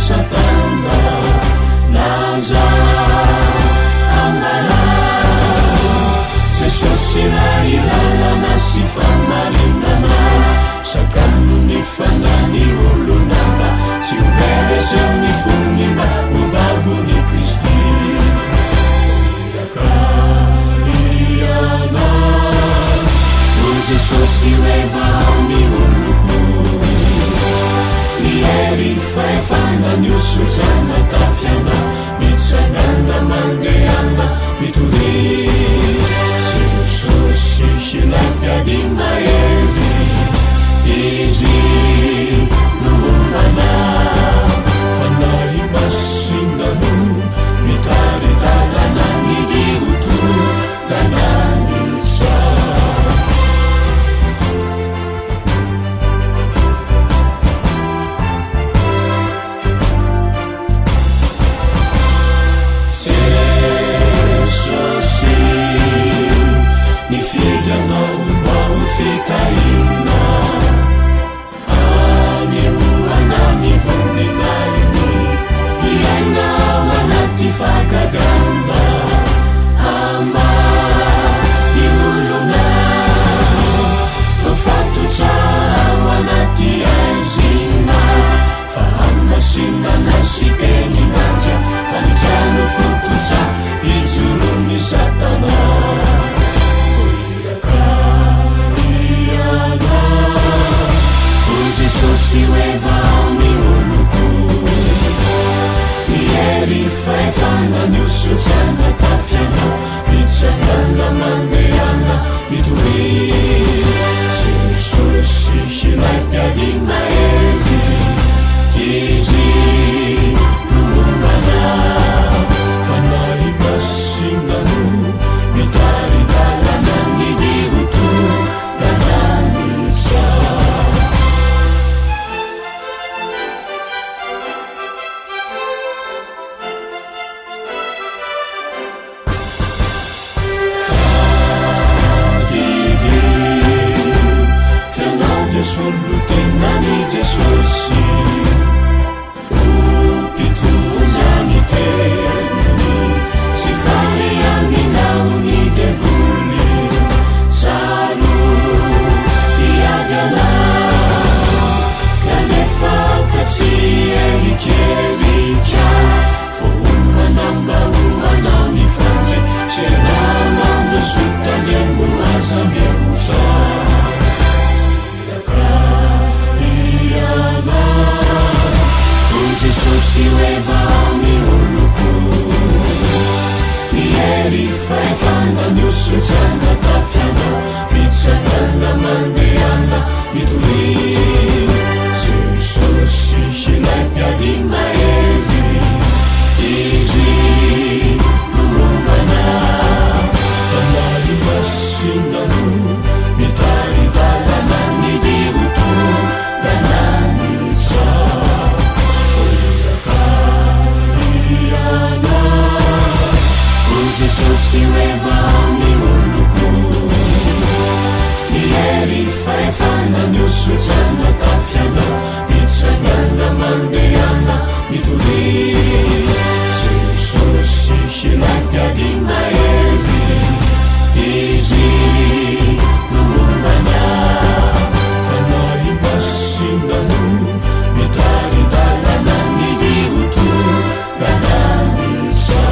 satana laza angara jesosy la ilalana sy famarinana sakanony fanany olonamba tsy overeseny fonimba no babony Kristy irakariana o Jesosy oevaony oloko iery faefana niosozana tafiana mitsangana mandeana mitory Jesosy hilaipiady mahery izy nolombana fanay masinano mitaridalana midioto dananisa Jesosy nifidanao mba ho fitahina aneuanany voninainy iainao anaty fakagamba ama iolona fafatotrao anaty aizina fa amasinana sy teninandra anitrano fototra ijorony satana Jesosy oevaony oloko iery faefana niosozana tafiana mitsangana mandeana mitory Jesosy hilaipiady mahery izy nolombana fanay masinano mitaridalana midioto dananitra solutenani Jesosy utituzani tenani si fali aminauni devuli saru iagana kanefa katsia ikerika fohumanamba uanani fanje senamando sutanje muazamemusa Jesosy oevaony oloko iery faefana niosozana tafiana mitsangana mandeana mitory Jesosy hilaipiady mahery izy nolombana fanay masinano mitaridalana midioto dananitra Jesosy oevaony oloko iery faefana niosozana tafiana mitsangana mandeana mitory Jesosy hilaipiady mahery izy nolombana fanay masinano mitaridalana midioto dananitra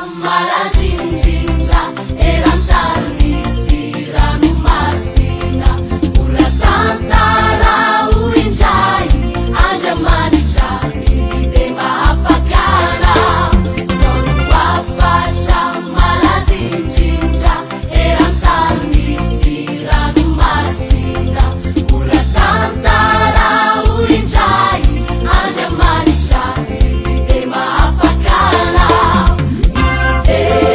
malazinjinja erantarnisy ranomasina ola tantara oindray andriamanitra izy de mahafakana zao no afatra malazinjinja erantarnisy ranomasina ola tantara oindray andriamanitra izy de mahafakana izy de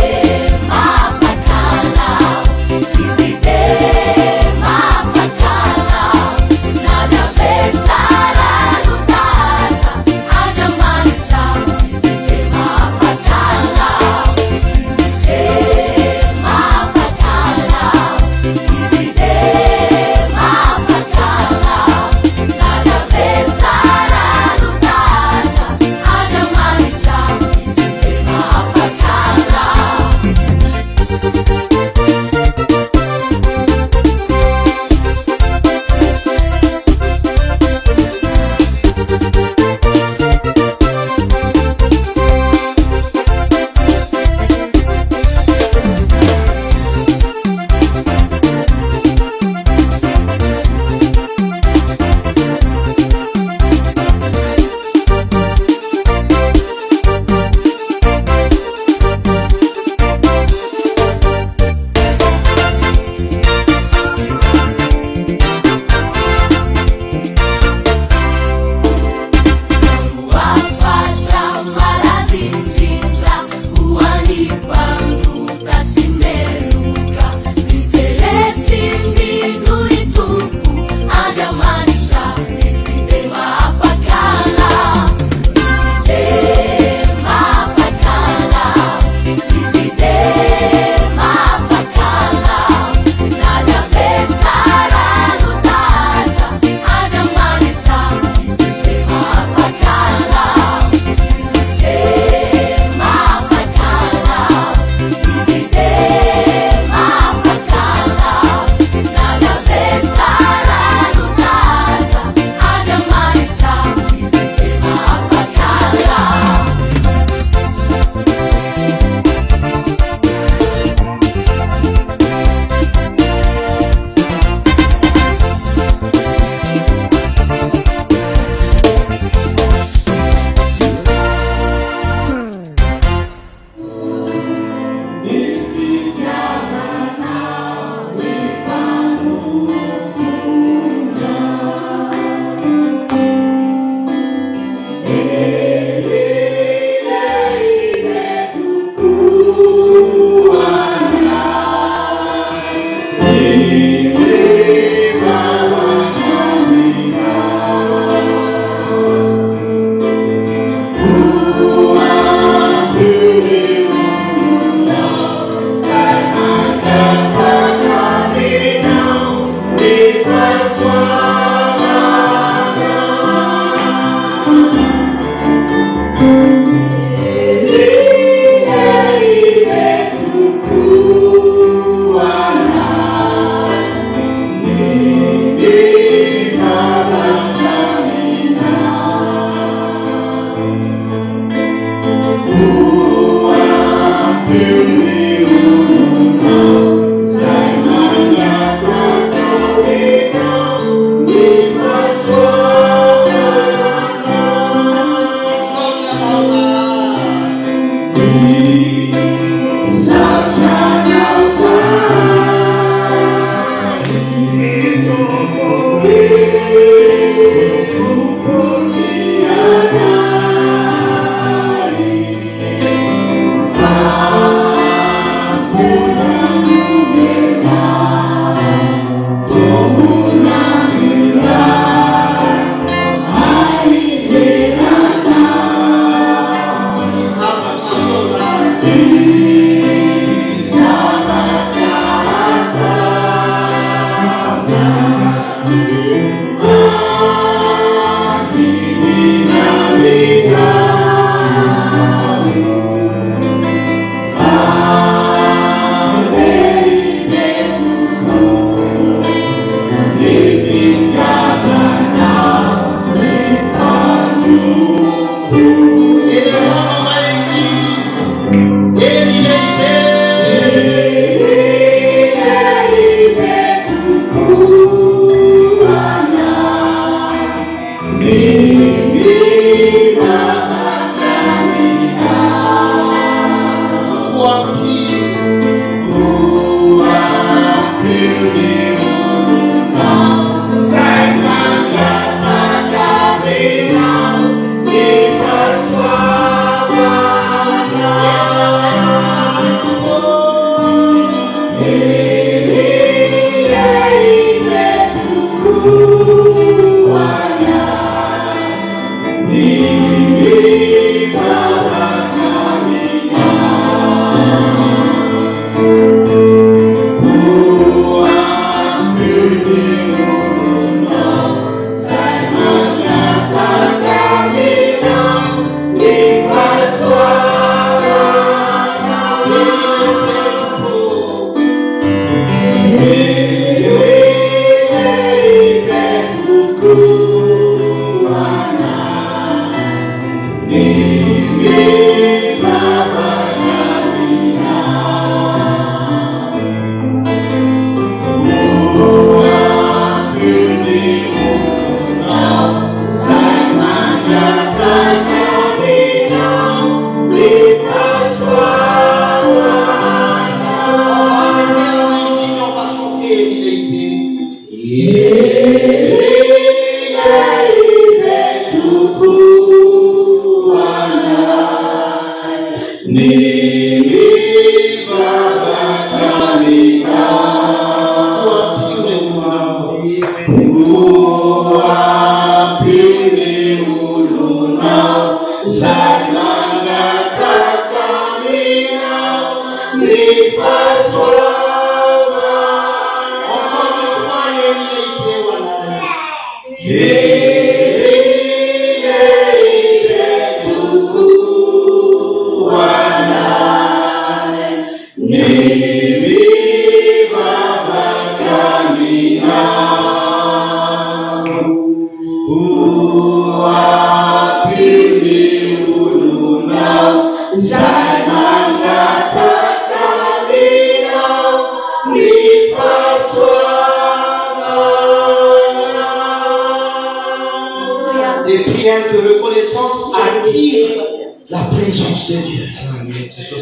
Les prières de reconnaissance attirent la présence de Dieu.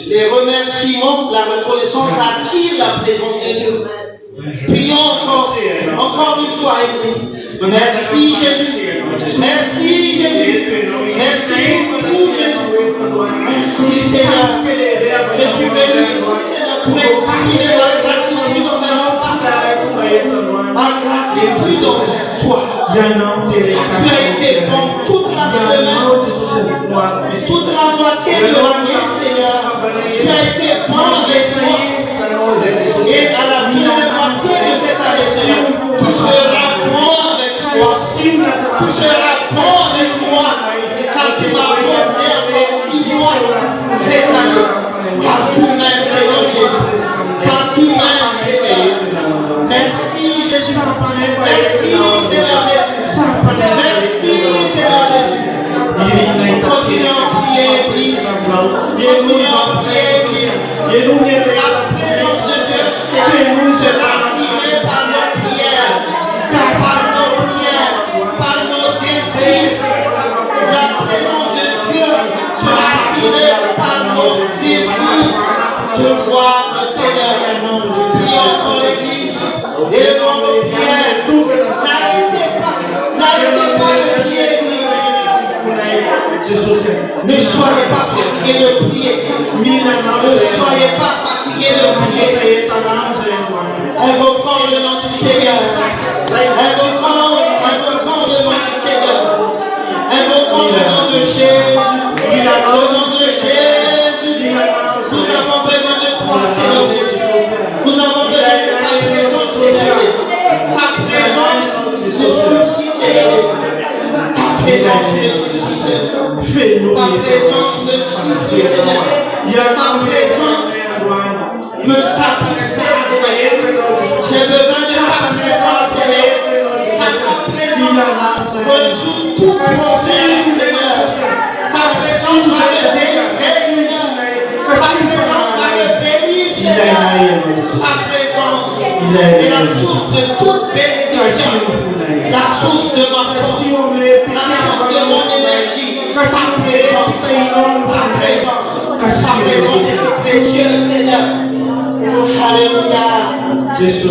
Les remerciements, la reconnaissance attire la présence de Dieu. Prions encore une fois. Merci Jésus. Merci Jésus. Merci beaucoup Jésus. Merci Seigneur. Je suis venu pour exprimer ma gratitude envers toi. Ma gratitude envers toi. Tu as été bon toute la semaine, toute la moitié de l'année, Seigneur. Tu as été bon avec moi. Et à la deuxième moitié de cette année, Seigneur, tu seras bon avec moi. Tu seras bon avec moi. Car tu m'as porté avec 6 mois cette année. Car tu m'aimes, Seigneur Jésus. Car tu m'aimes, Seigneur. Merci Jésus. Merci Seigneur Jésus. Merci Seigneur Jésus. Continuons à prier, Église. Continuons à prier, Église. La présence de Dieu, c'est nous sera attirée par nos prières, par nos prières, par nos désirs. La présence de Dieu sera attirée par nos désirs de voir le Seigneur. Prions pour l'Église. Élevons nos prières. N'arrêtez pas de prier, Église. Ne soyez pas fatigués de prier. Ne soyez pas fatigués de prier. Invoquons le nom du Seigneur. Invoquons le nom du Seigneur. Invoquons le nom de Jésus. Au nom de Jésus. Nous avons besoin de toi, Seigneur Jésus. Nous avons besoin de ta présence, Seigneur Jésus. Ta présence nous suffit, Seigneur. Ta présence me suffit, Seigneur. Ta présence me suffit, Seigneur. Ta présence me satisfait, Seigneur. J'ai besoin de ta présence, Seigneur. Ta présence résout tout problème, Seigneur. Ta présence va me délivrer, Seigneur. Ta présence va me bénir, Seigneur. Ta présence est la source de toute bénédiction, la source de ma force, la source de mon énergie. Ta présence est si précieuse, Seigneur. Alléluia. Jésus,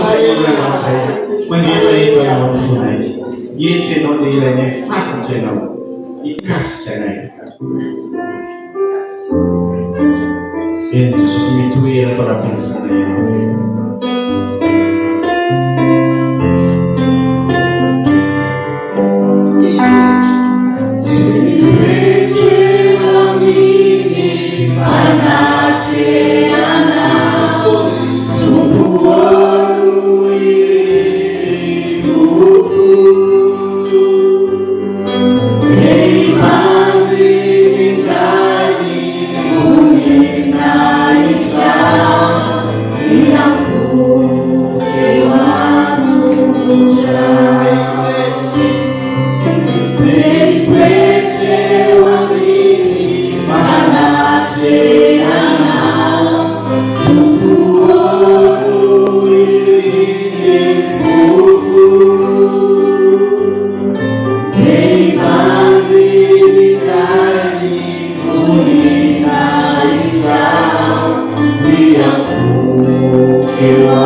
Eu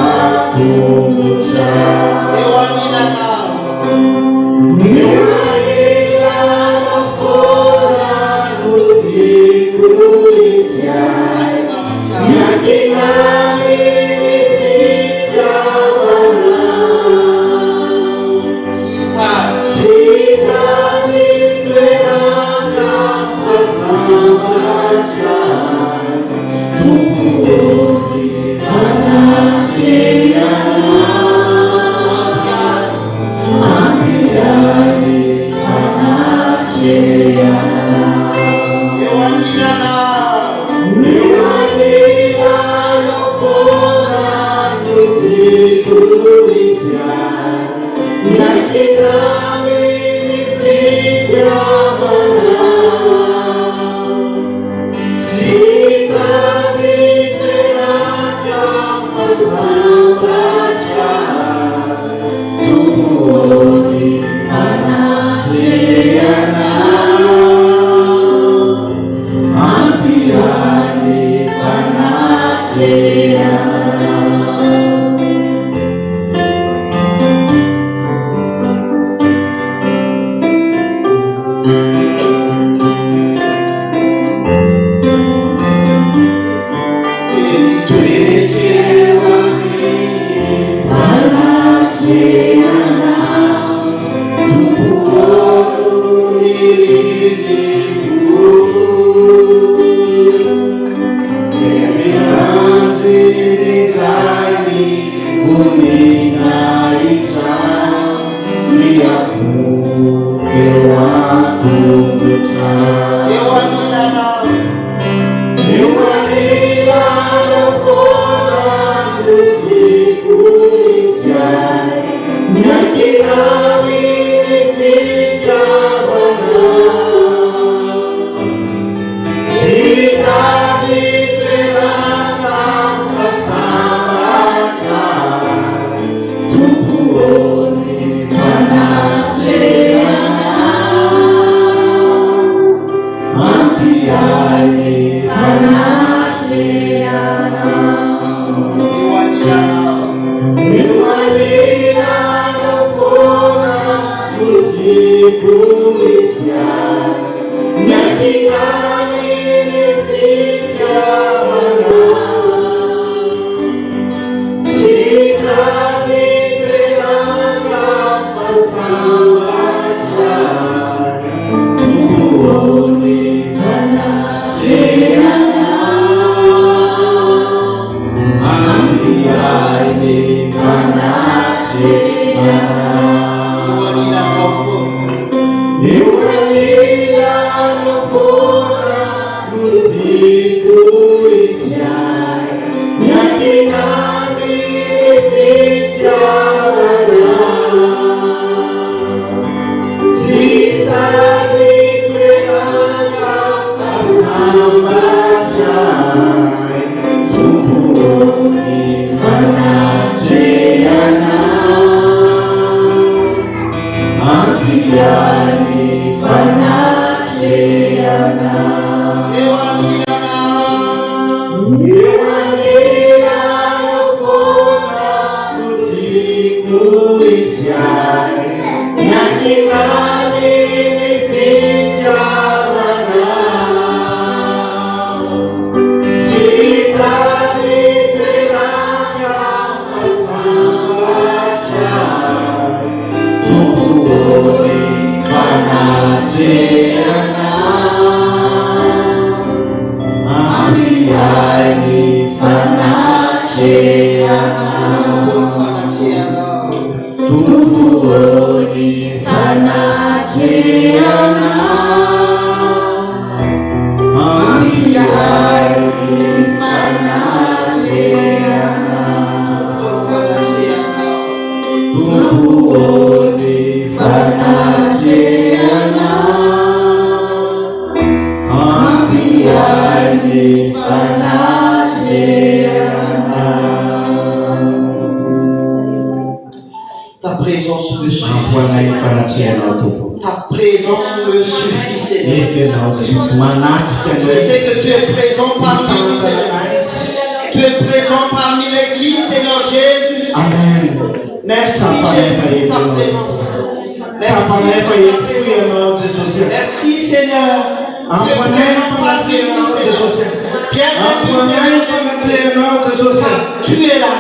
Tu es là.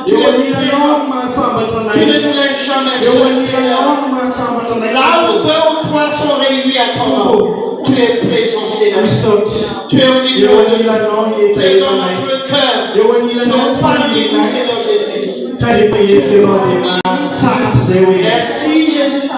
Tu es présent. Tu ne nous laisses jamais seuls, Seigneur. Là où deux ou trois sont réunis à ton nom, tu es présent, Seigneur. Tu es au milieu de nous. Tu es dans notre cœur. Non pas de nous, Seigneur Jésus. Merci, Jésus.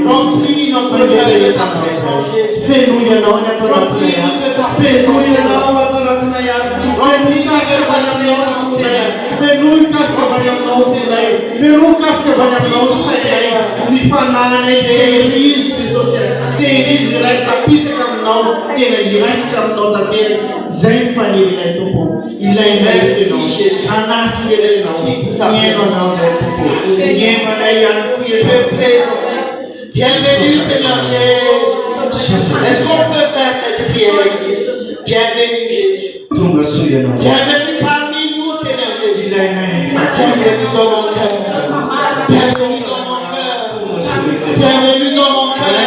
Remplis notre cœur de ta présence, Jésus. Remplis notre cœur de ta présence, Seigneur. Remplis notre cœur de ta présence, Seigneur. Bienvenue, Seigneur Jésus. Est-ce qu'on peut faire cette prière, Église? Bienvenue, Jésus. Bienvenue parmi nous, Seigneur Jésus. Bienvenue dans mon cœur. Bienvenue dans mon cœur. Bienvenue dans mon cœur.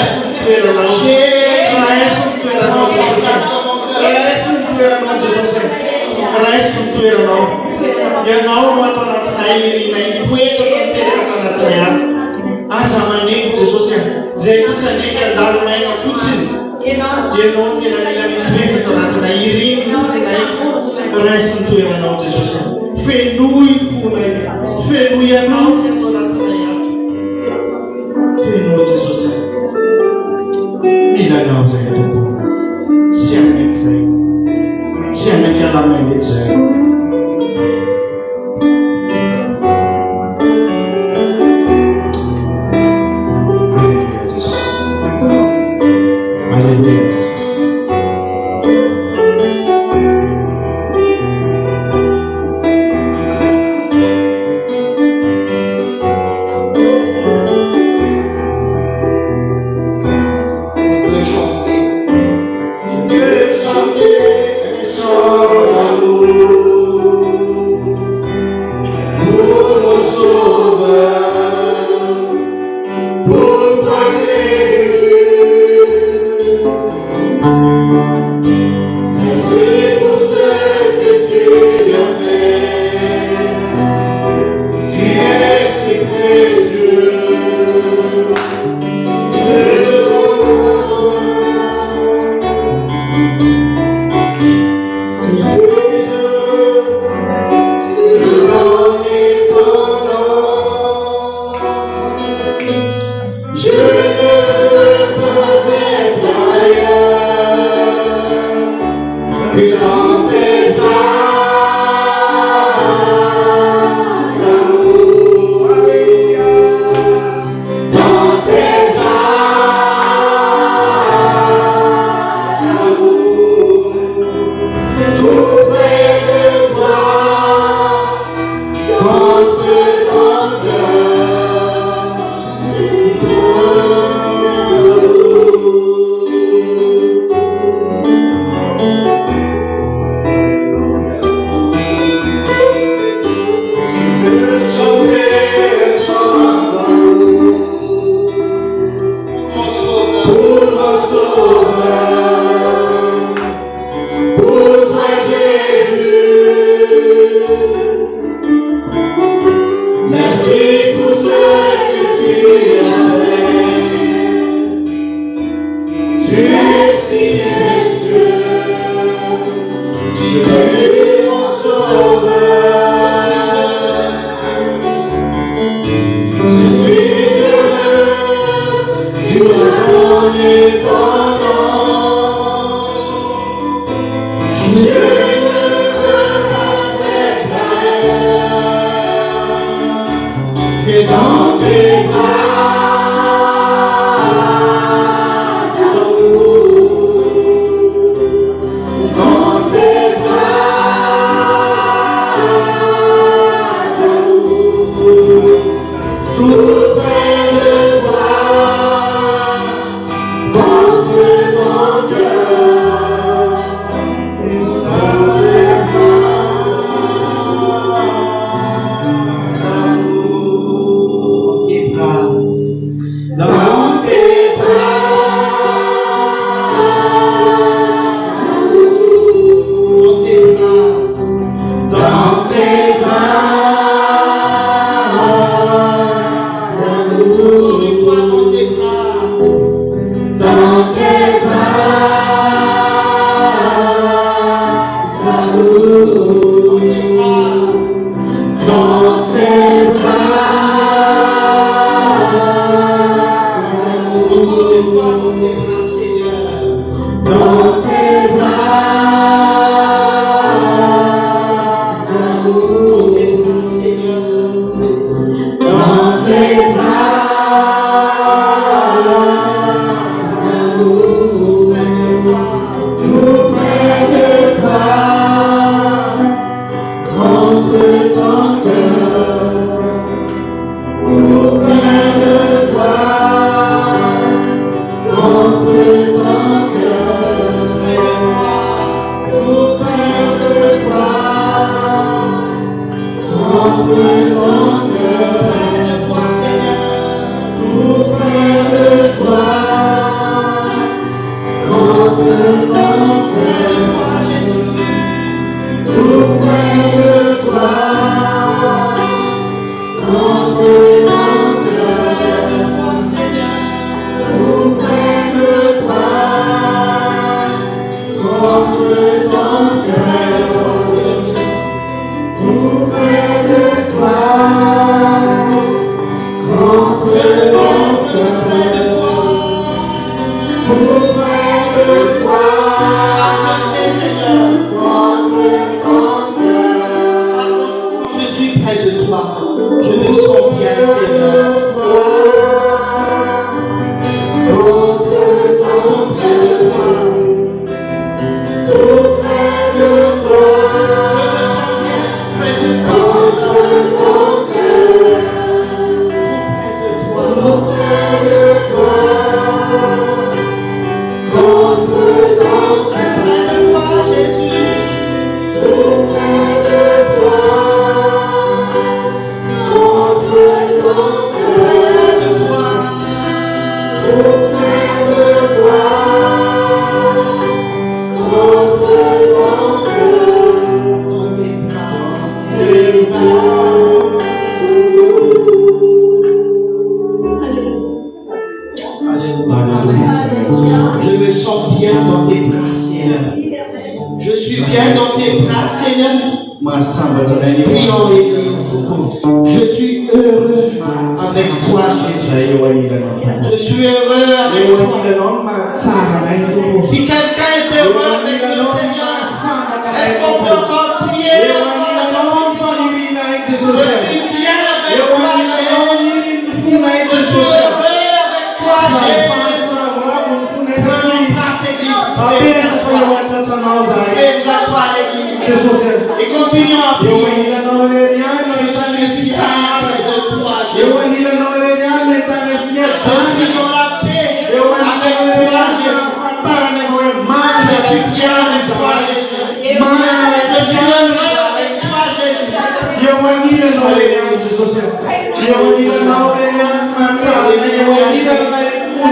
dans tes bras d'amour, dans tes bras d'amour, tout près de toi, contre mon cœur, dans tes bras d'amour, dans tes bras dans tes bras d'amour, une fois dans tes bras, dans tes bras d'amour, dans tes bras, encore une fois dans tes bras, Seigneur, dans tes bras d'amour, Seigneur, dans tes bras d'amour, tout près de toi, contre ton cœur, tout près de toi, contre ton cœur, tout près de toi, contre ton cœur, tout près de toi, contre ton cœur, tout près de toi, contre ton cœur, tout près de toi, contre ton cœur, tout près de toi, contre ton cœur, tout près de toi, Seigneur, contre ton cœur. Quand je suis près de toi, je me sens bien, Seigneur. Contre ton cœur, tout près de toi, je me sens bien près de toi. Contre ton cœur, tout près de toi, contre ton cœur, près de toi, Jésus, tout près de toi, contre ton cœur, près de toi, tout près de toi, contre ton cœur, dans tes bras. Je me sens bien dans tes bras, Seigneur. Je suis bien dans tes bras, Seigneur. Prions, Église. Je suis heureux avec toi, Jésus. Je suis heureux avec toi. Si quelqu'un est heureux avec le Seigneur, est-ce qu'on peut encore prier? Je suis bien avec toi, Jésus. Je suis heureux avec toi, Jésus. Et continuons à prier. Je suis bien près de toi, Jésus. Je suis dans la paix avec toi, Jésus. Je suis bien avec toi, Jésus. Je suis heureux avec toi,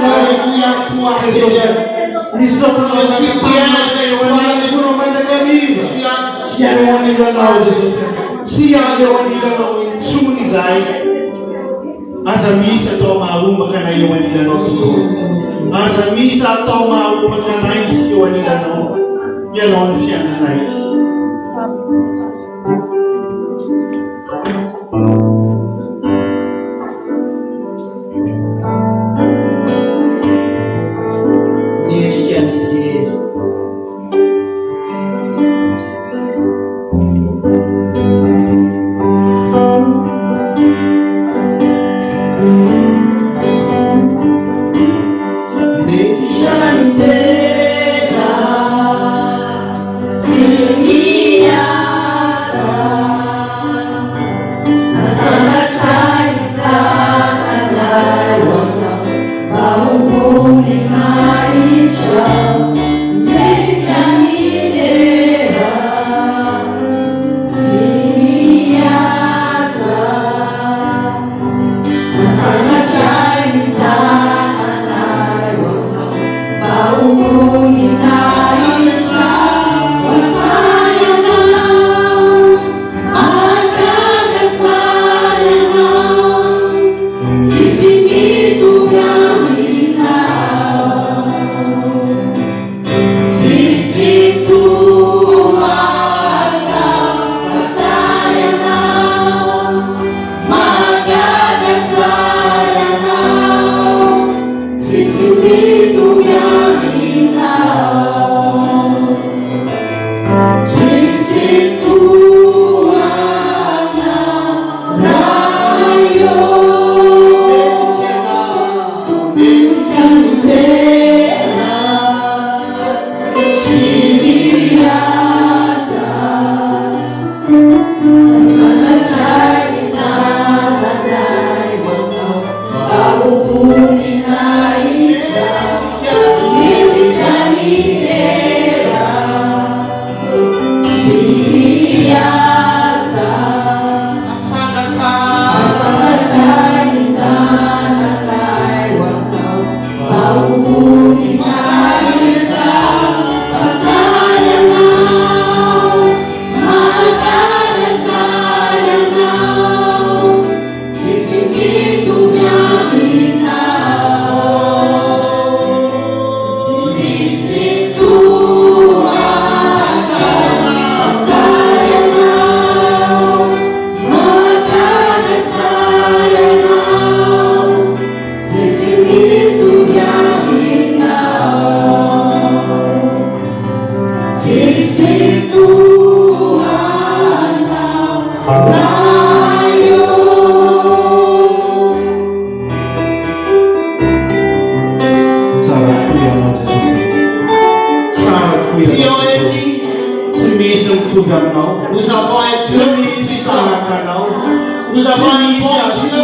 avons un bon Dieu,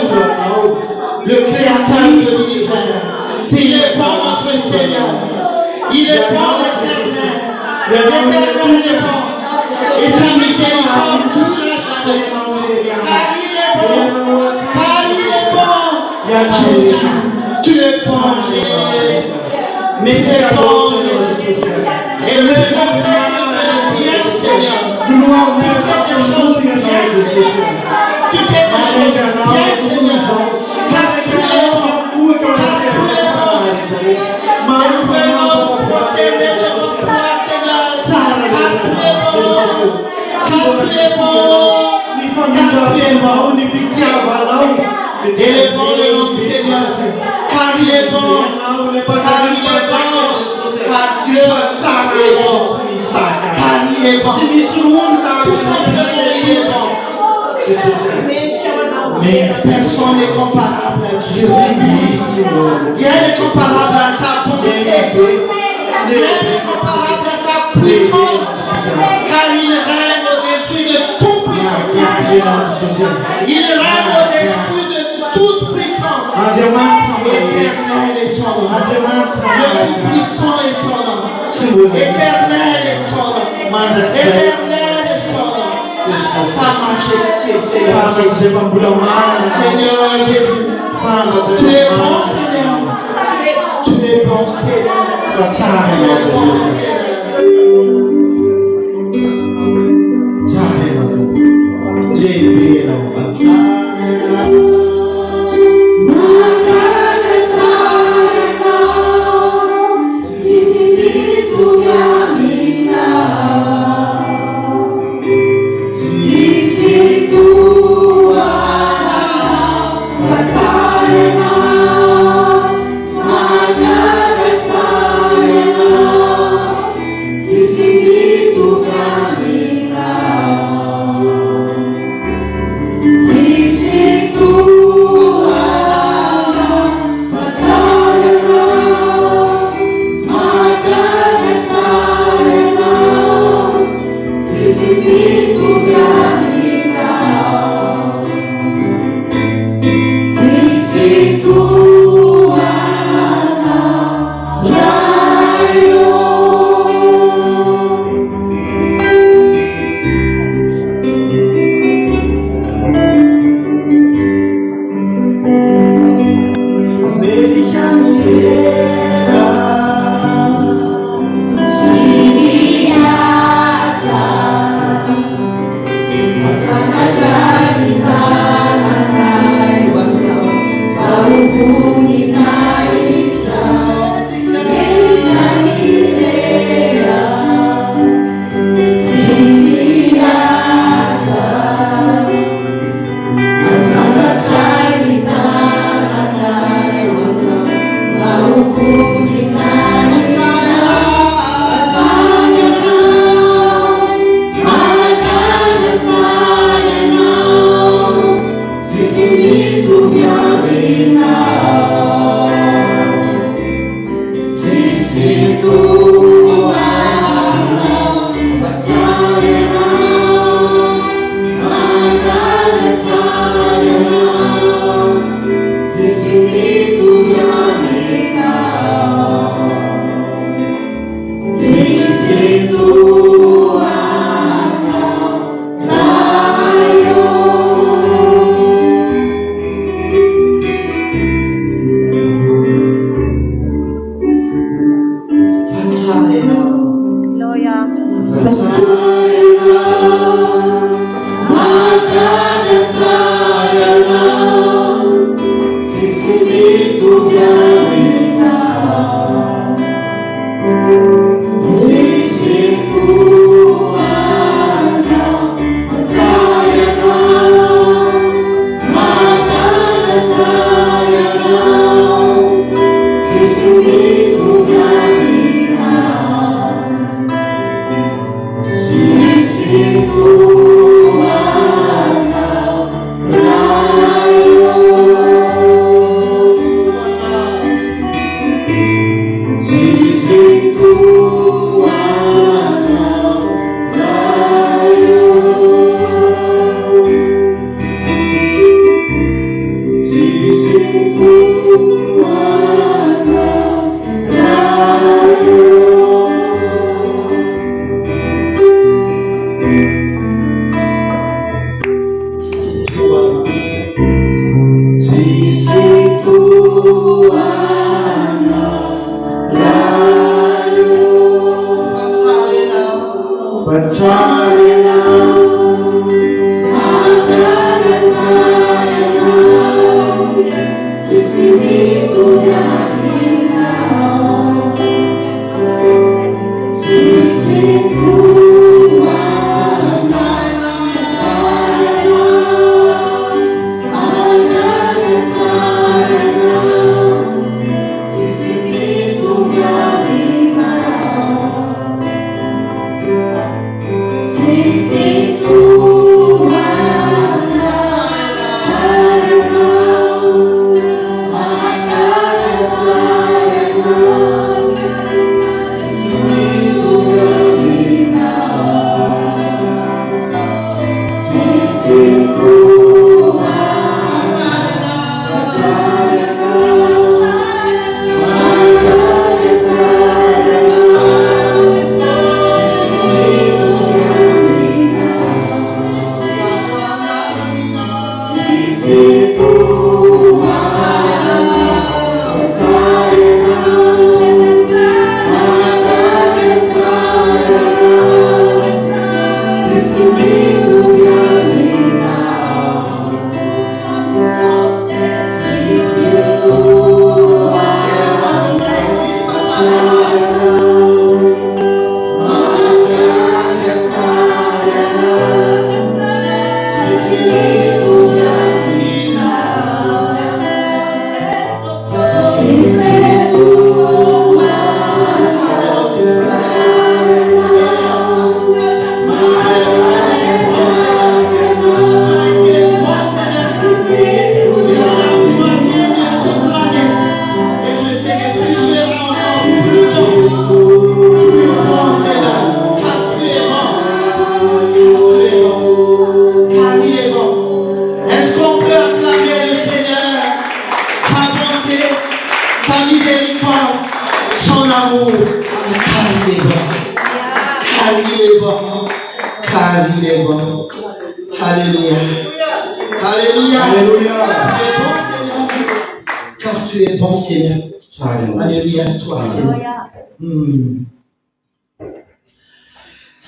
le Créateur de l'univers. Il est bon notre Seigneur. Il est bon l'Éternel. L'Éternel est bon. Et sa miséricorde durera jamais. Car il est bon. Car il est bon. Tu es bon, Jésus. Mais tu es bon, Jésus. Et le nom bien, Seigneur. Tu fais des choses bien, Seigneur. Tu fais des choses bien, Seigneur. Car tu es bon. Car tu es bon. Et nous venons procéder devant toi, Seigneur. Car tu es bon. Car tu es bon. Il est bon le nom du Seigneur. Car il est bon. Car il est bon. Car Dieu est bon. Car il est bon. Tout simplement, il est bon. Mais personne n'est comparable à Dieu. Rien n'est comparable à sa bonté. Rien n'est comparable à sa puissance. Car il règne au-dessus de toute puissance. Il règne au-dessus de toute puissance. Éternel est son nom. Le tout-puissant est son nom. Éternel est son nom. Éternel est son nom. Sa majesté, Seigneur Jésus. Seigneur Jésus. Tu es bon, Seigneur. Tu es bon, Seigneur. Tu es bon, Sisi tu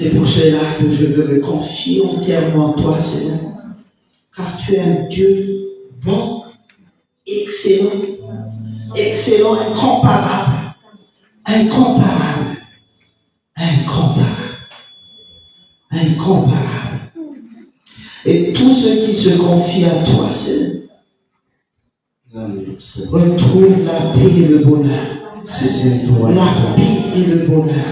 C'est pour cela que je veux me confier entièrement en toi, Seigneur. Car tu es un Dieu bon, excellent, excellent, incomparable, incomparable, incomparable, incomparable. Et tous ceux qui se confient à toi, Seigneur, retrouvent la paix et le bonheur. La paix et le bonheur.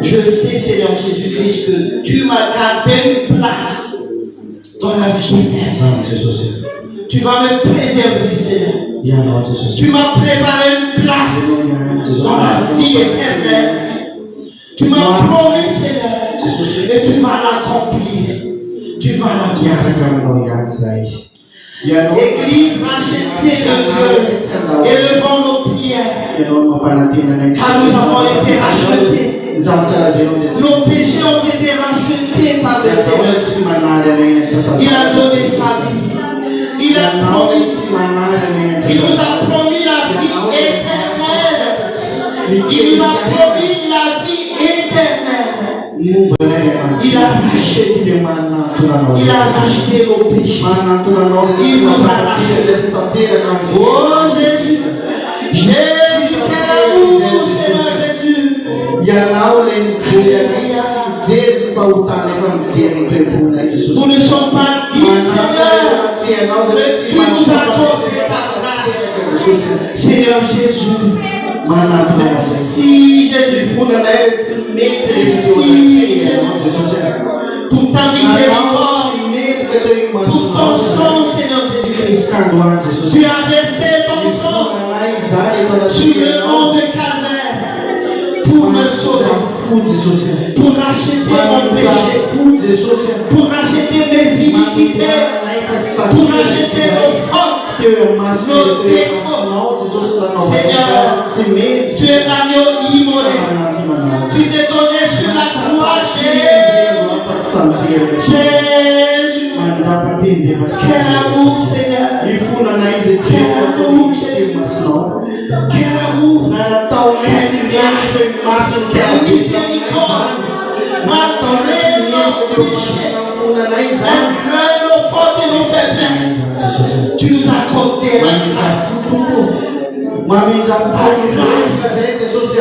Je sais, Seigneur Jésus-Christ, que tu m'as gardé une place dans la vie éternelle. Tu vas me préserver, Seigneur. Tu m'as préparé une place dans la vie éternelle. Tu m'as promis, Seigneur, et tu vas l'accomplir. Tu vas l'accomplir. L'église rachetée de Dieu, élevant nos prières, car nous avons été rachetés. Nos péchés ont été rachetés par le Seigneur. Il a donné sa vie. Il a promis. Il nous a promis la vie éternelle. Il nous a promis la vie éternelle. Il a racheté. Il a racheté nos péchés. Il nous a rachetés. Oh Jésus. Jésus, quel amour, Seigneur Jésus. Nous ne sommes pas dignes, Seigneur, mais tu nous as accordé ta grâce. Seigneur Jésus, merci Jésus pour pour ta miséricorde, pour ton sang, Seigneur Jésus-Christ. Tu as versé ton sang sur le nom de Calvaire pour me sauver, pour racheter mon péché, pour racheter mes iniquités, pour racheter nos fautes, nos défauts. Seigneur, tu es l'agneau immolé. Tu t'es donné sur la croix, Jésus. Jésus. Quel amour, Seigneur. Quel amour, Jésus. Quel amour. Quelle miséricorde. Malgré nos péchés, malgré nos fautes et nos faiblesses, tu nous as accordé la grâce.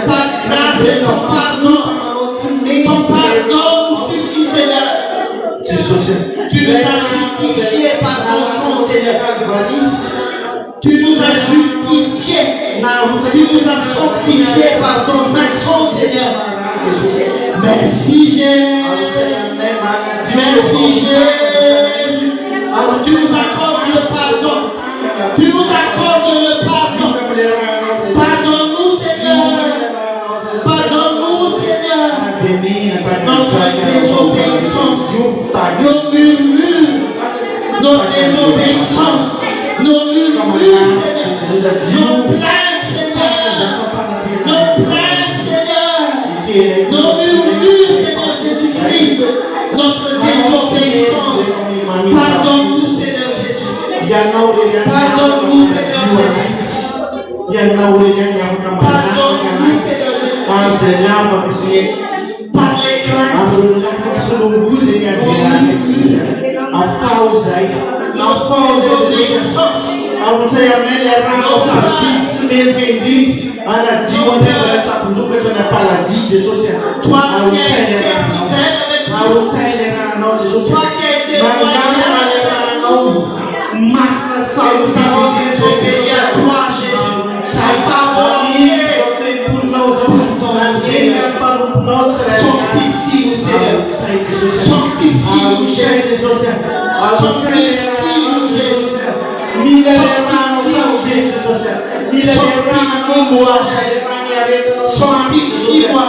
Ta grâce et ton pardon. Ton pardon nous suffit, Seigneur. Tu nous as justifiés par ton sang, Seigneur. Tu nous as justifiés. Tu nous as sanctifiés par ton sang. Merci Jésus. Merci Jésus. Tu nous accordes le pardon. Tu nous accordes le pardon. Pardonne-nous Seigneur. Pardonne-nous Seigneur. Notre désobéissance, nos murmures, nos désobéissances, nos murmures Seigneur. Nos plaintes Seigneur. Nos plaintes Seigneur. Nos murmures Seigneur Jésus-Christ. Notre désobéissance. Pardonne-nous Seigneur Jésus. Pardonne-nous Seigneur Jésus. Pardonne-nous Seigneur Jésus. Par les sanctifie-nous Seigneur. Sanctifie-nous Jésus. Sanctifie-nous Jésus. Sanctifie-moi Jésus. Sanctifie-moi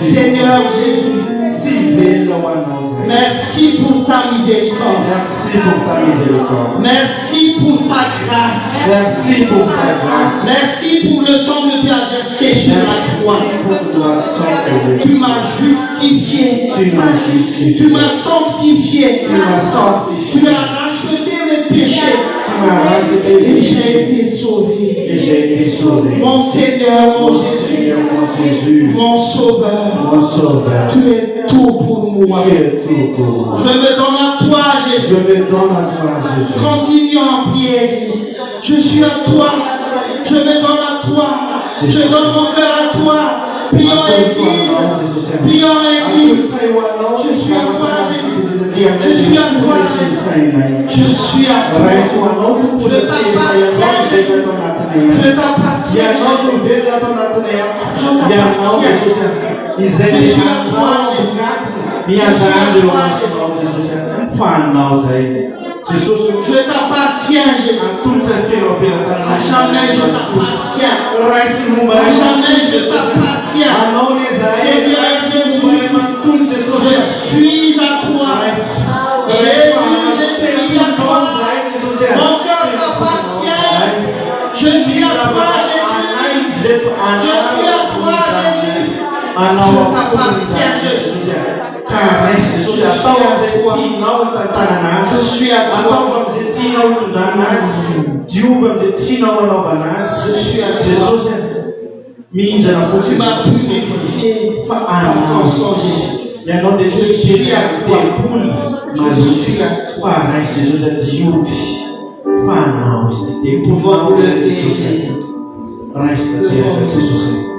Seigneur Jésus, merci pour ta miséricorde. Merci pour ta miséricorde. Merci pour ta grâce. Merci pour ta grâce. Merci pour le sang que tu as versé sur la croix. Tu m'as justifié. Tu m'as justifié. Tu m'as sanctifié. Tu m'as sanctifié. Tu as racheté mes péchés. Tu m'as racheté mes Et péchés. j'ai été sauvé. Et j'ai été sauvé. Mon Seigneur, mon Mon Jésus, Seigneur, mon Jésus, mon Sauveur, mon Sauveur. tu es tout pour moi. Tu es tout pour moi. Je me donne à toi, Je Jésus. me donne à toi, Jésus. Continue en prière, Église. Je suis à toi. Je me donne à toi. Je donne mon cœur à toi. Prions Église. Prions Église. Je suis à toi, Jésus. Je suis à toi, Jésus. Je suis à toi. Je t'appartiens. Je t'appartiens. Je t'appartiens, Jésus. À jamais je t'appartiens. À jamais je t'appartiens. Seigneur Jésus, je suis à toi. appartient à Dieu. Car Jésus a tant tinao tatananazy, Je suis à toi. atao amizay tinao tondranazy, diova amizay tinao anaovanazy. Je suis à toi. Jesosy mihindrana Tu fotsiny m'as purifié fa par ton anao sang Jésus. ianao dia suis à toi. telopolo Je suis à toi. fa raisy Jesosy diovy fa anao izy Pouvons dia lever Jesosy raisy tanteraka Jesosy.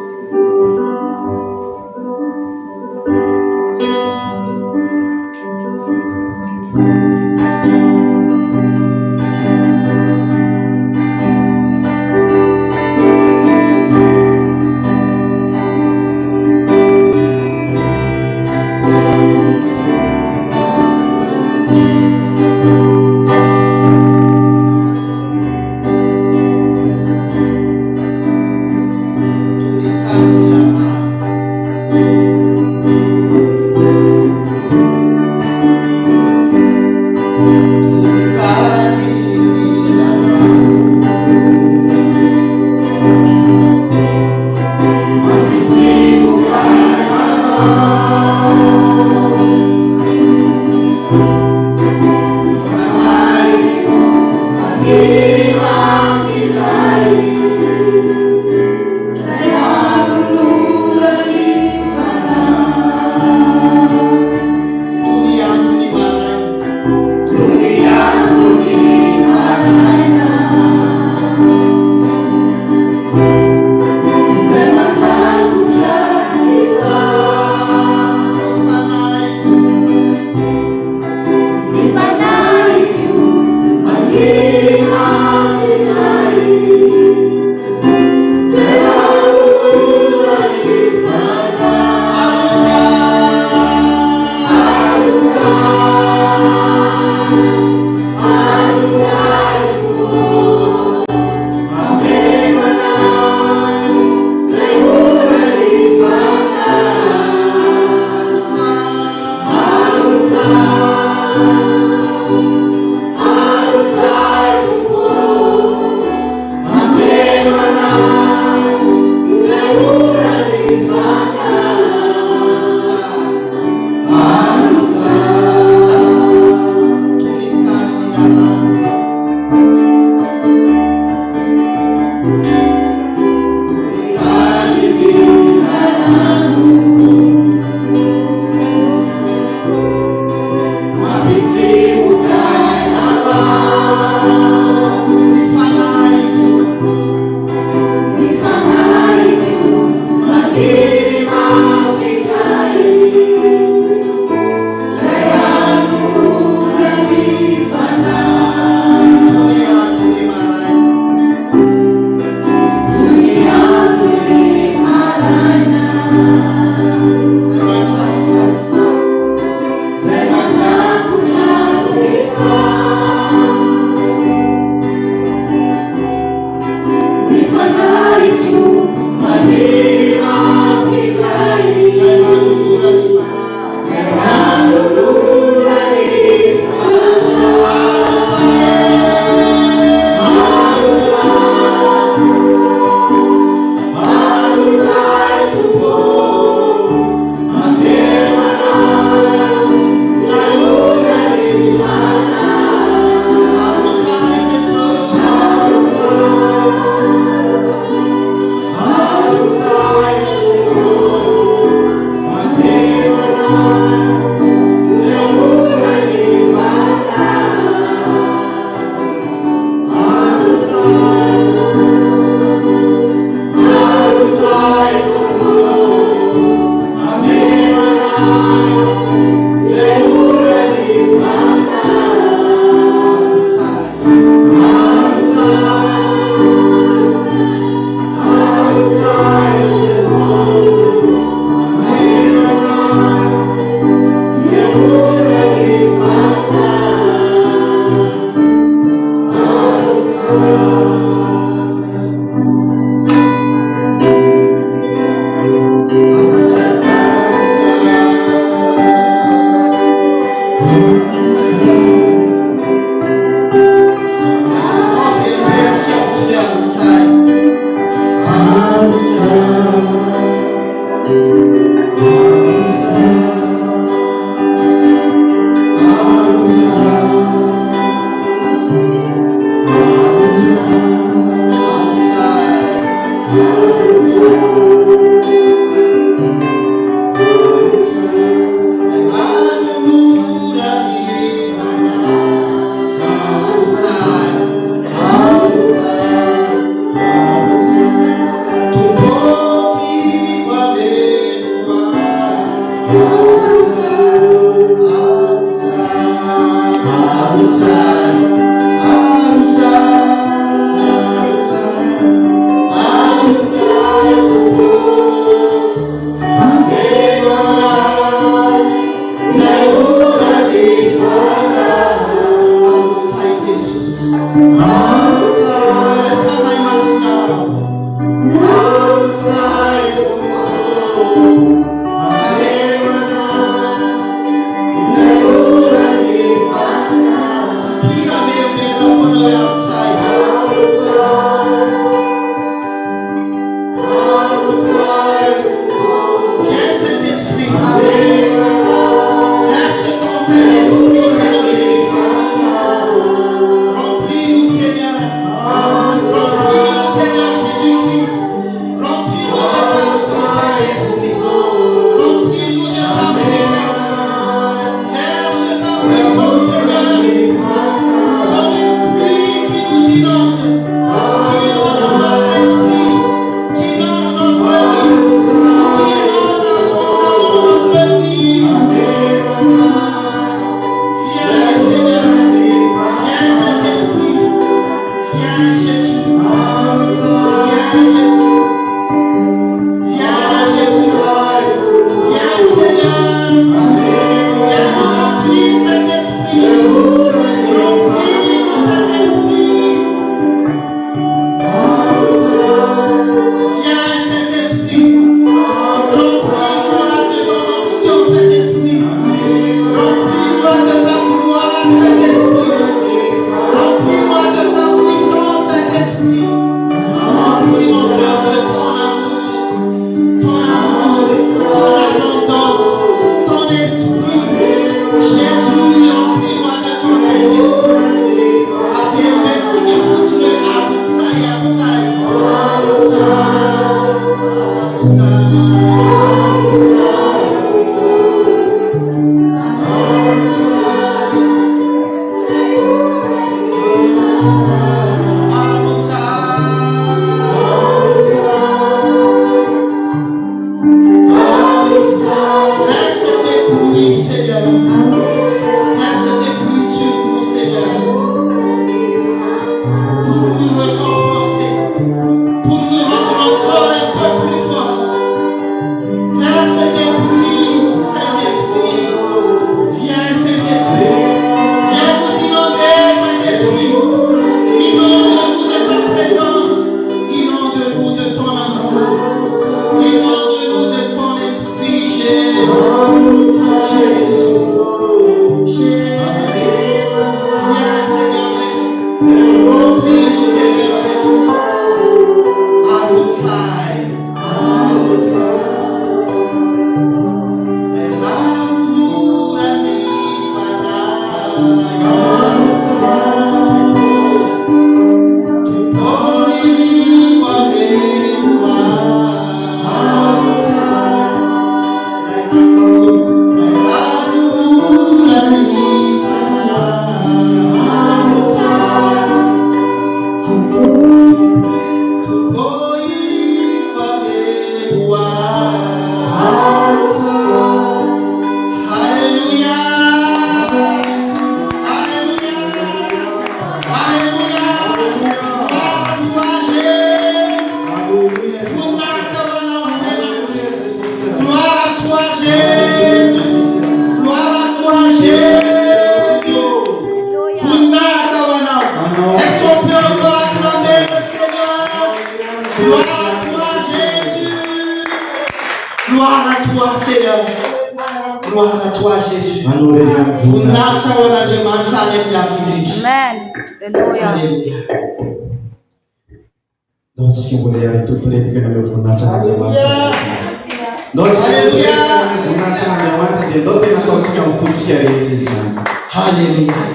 Hallelujah.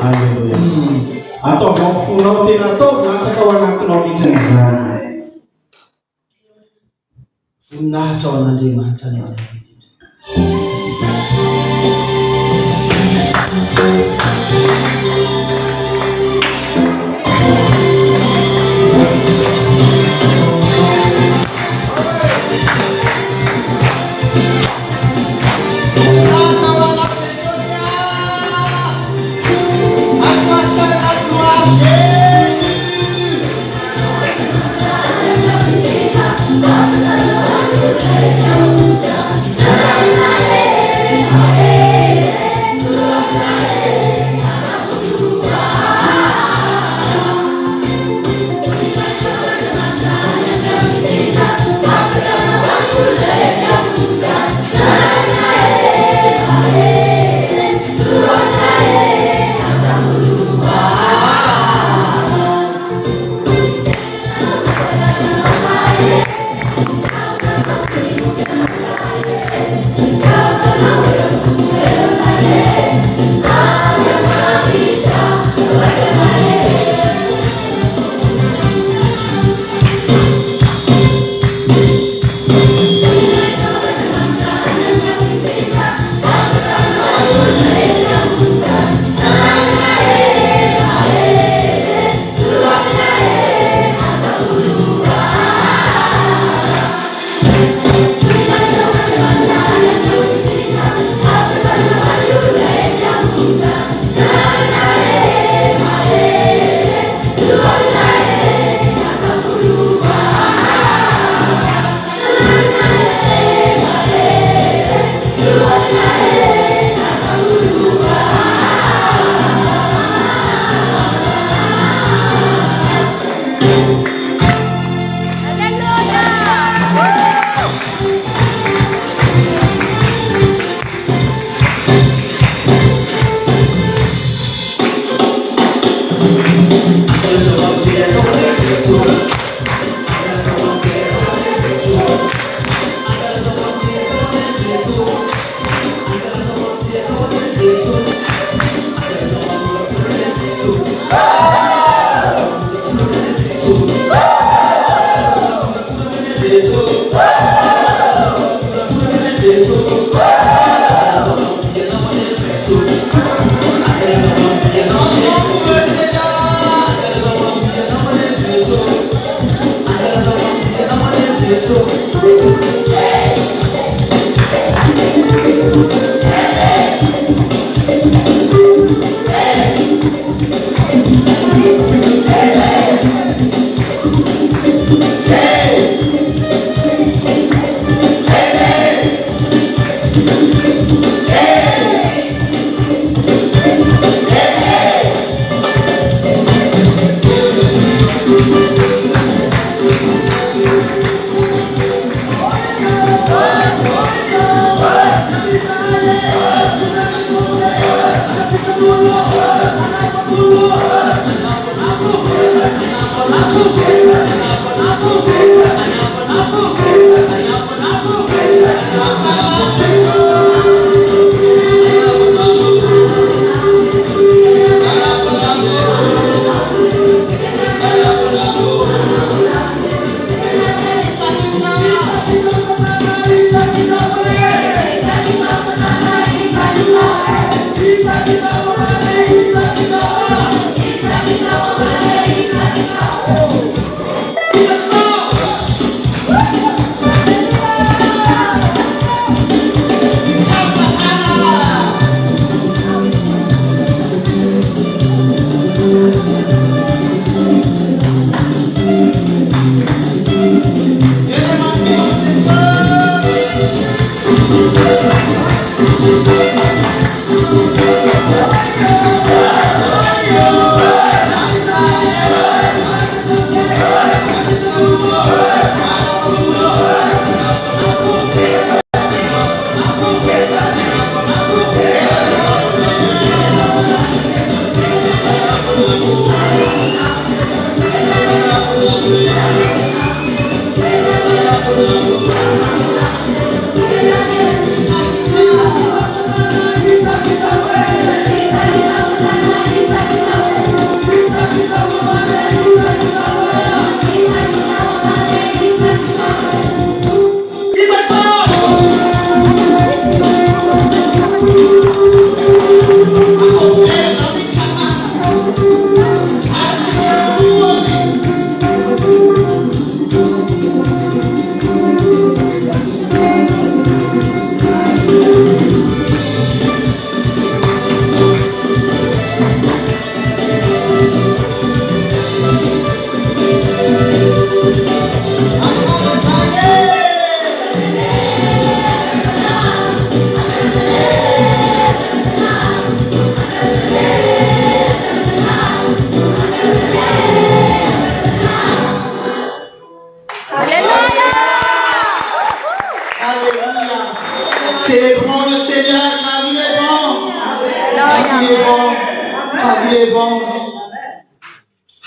les vendre.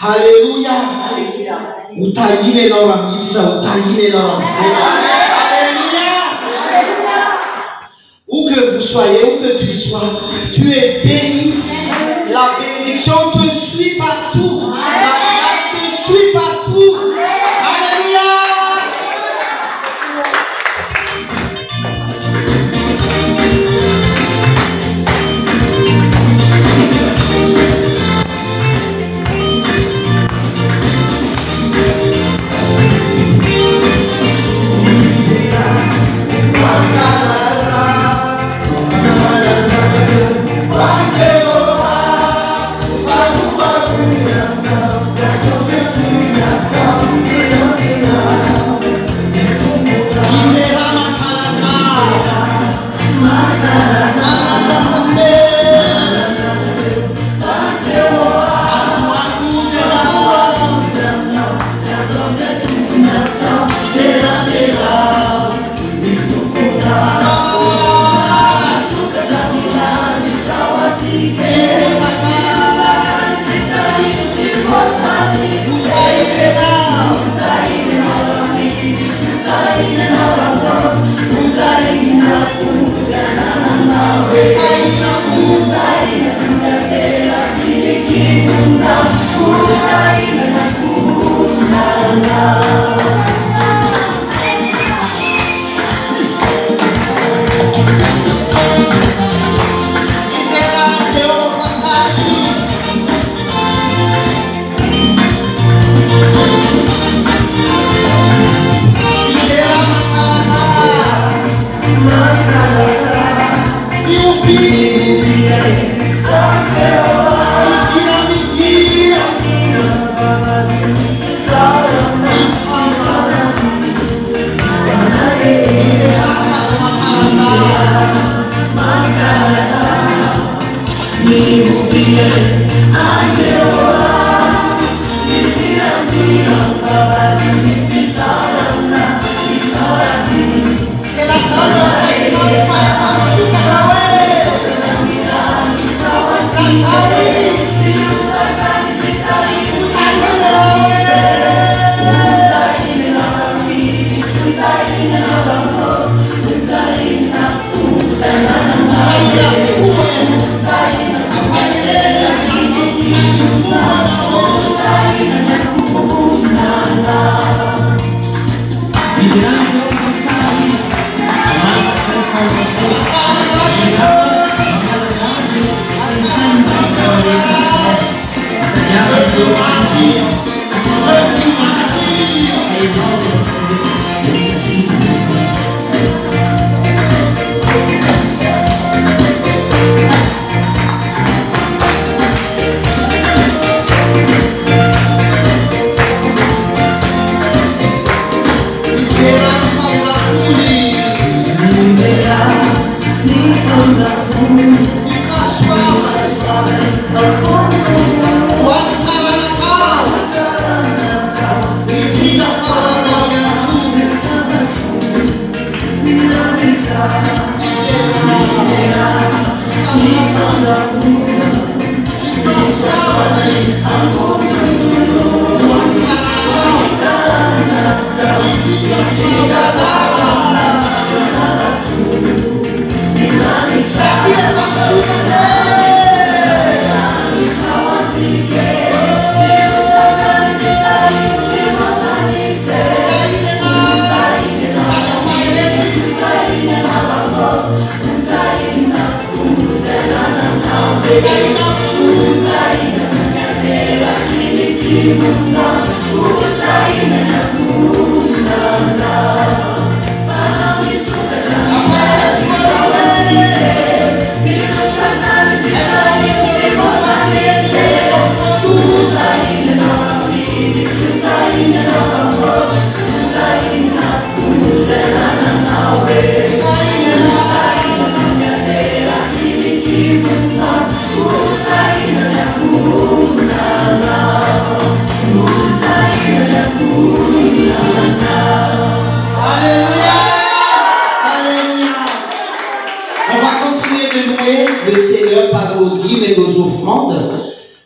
Alléluia. Ou taillez les normes, ou taillez les normes. Alléluia. Où que vous soyez, où que tu sois, tu es béni. La bénédiction te suit partout. La grâce te suit partout. Alléluia.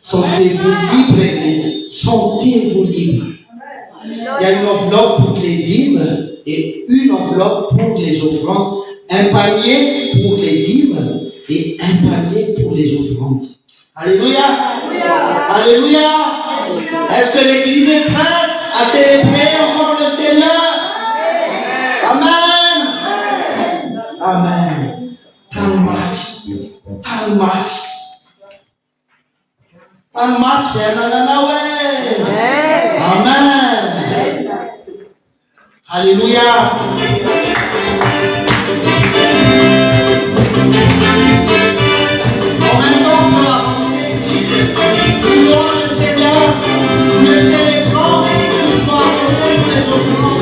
Sentez-vous libre, sentez-vous libre. Il y a une enveloppe pour les dîmes et une enveloppe pour les offrandes. Un panier pour les dîmes et un panier pour les offrandes. Alléluia. Alléluia. Est-ce que l'Église est prête à célébrer encore le Seigneur? Amen. Amen. Talmach. Amen. Alléluia. En même temps pour avancer, nous louons le Seigneur, nous le célébrons, nous devons avancer pour les offrandes.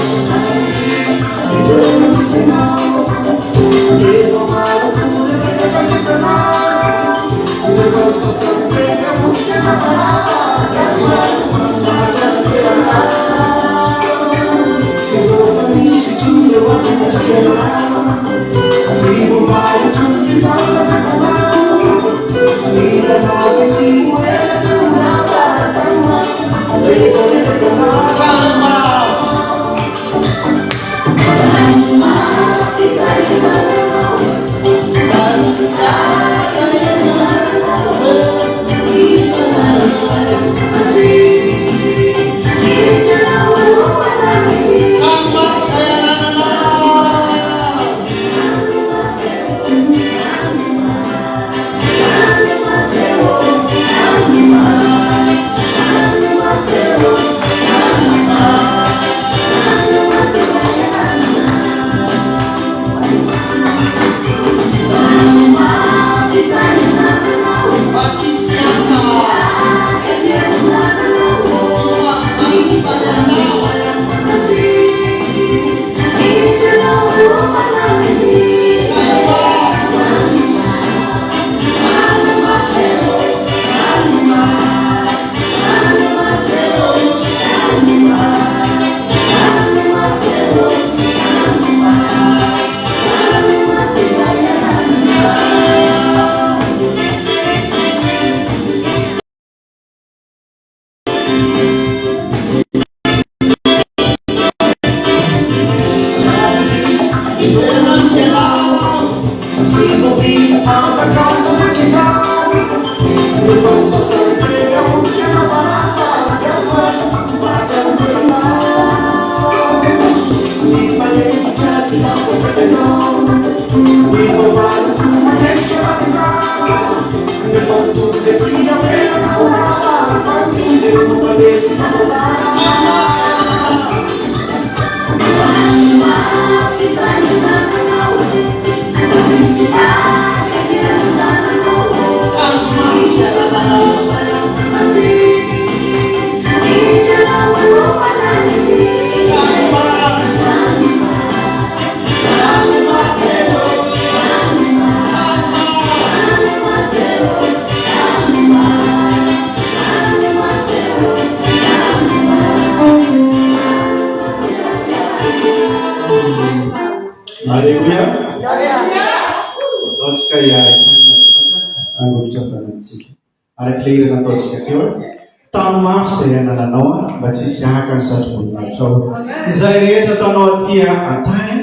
Izay rehetra tanao aty antany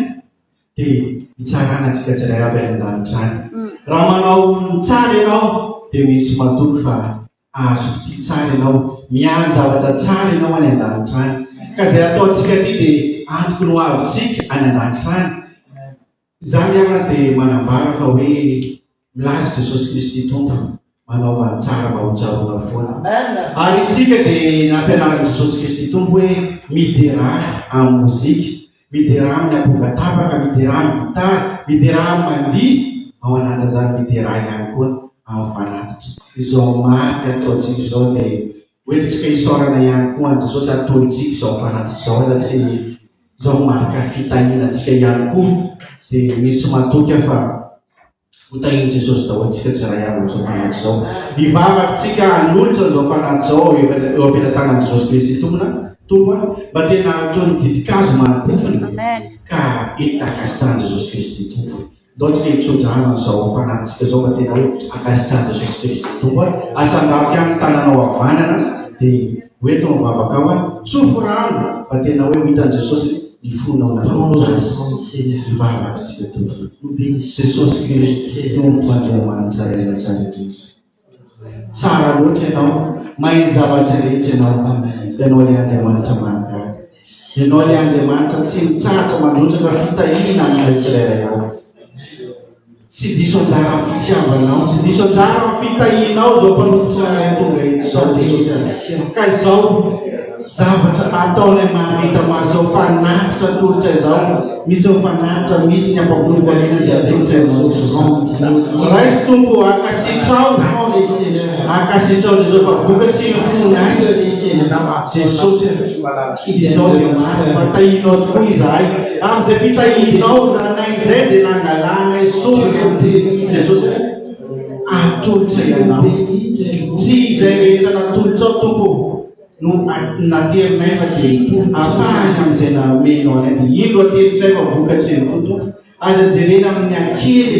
dia hitsaranantsika tsiray avy an-danitra any. Raha manao tsara ianao dia misy matoky fa azo ity tsara ianao, miany zavatra tsara ianao any an-danitra any. Ka izay ataontsika ity dia antoko no avontsika any an-danitra any. Izany ihany dia manambara fa hoe milaza Jesosy Kristy tompony, manaova ny tsara mba ho tsaroana foana. Ary itsika dia nampianaran'i Jesosy Kristy tompo hoe mideraha amin'ny mozika, mideraha amin'ny ampongatapaka, mideraha amin'ny gitara, mideraha amin'ny mandihy, ao anatiny izany mideraha ihany koa amin'ny fanatitra. Izao marika ataontsika izao dia hoentintsika hisaorana ihany koa an'i Jesosy ataontsika izao fanatitra izao satria izao marika fitahinantsika ihany koa dia misy matoky fa utahin Jesosy daholo tsika tsiray avy amin'izao fanatitra izao. Hivavakintsika hanolotra izao fanatitra izao eo am-pelantanan'i Jesosy Kristy tomba mba tena ataony didikazo manopofony ka hitakasitrahany Jesosy Kristy tompony. Dotsika mitsodrana zao fanatsika zao fa tena hoe akasitrana Jesosy Kristy tompo asandrako ihany tananao havanana dia hoeto mivavaka ao tsofo rano fa tena hoe mitan'i Jesosy ny fonao mivavaka sika tompo Jesosy Kristy tompo Andriamanitra rehetra tsara loatra ianao mahay zavatra rehetra ianao le Andriamanitra mahagaga ianao le Andriamanitra tsy mitsatra mandrotsaka fitahiana amin'ilay tsirairay ao tsy diso anjara fitiavanao tsy diso anjara fitahianao zao mpanompotra tonga izao Jesosy ka izao zavatra ataonay mahavita maso fanatitra tolotra izao misy fanatitra misy ny ampavoliko alin'izay raisy tompo akasitrao Jesosy fa vokatry ny fonay Jesosy izao dia marina fatahinao tokoa izahay amin'izay fitahinao zanay izay dia nangalana isovy Jesosy atolotra ianao tsy izay rehetra natolotra ao tompo no naterinay fa dia apahany amin'izay namenao anay dia ino ateritray fa vokatry ny foto aza jerena amin'ny ankely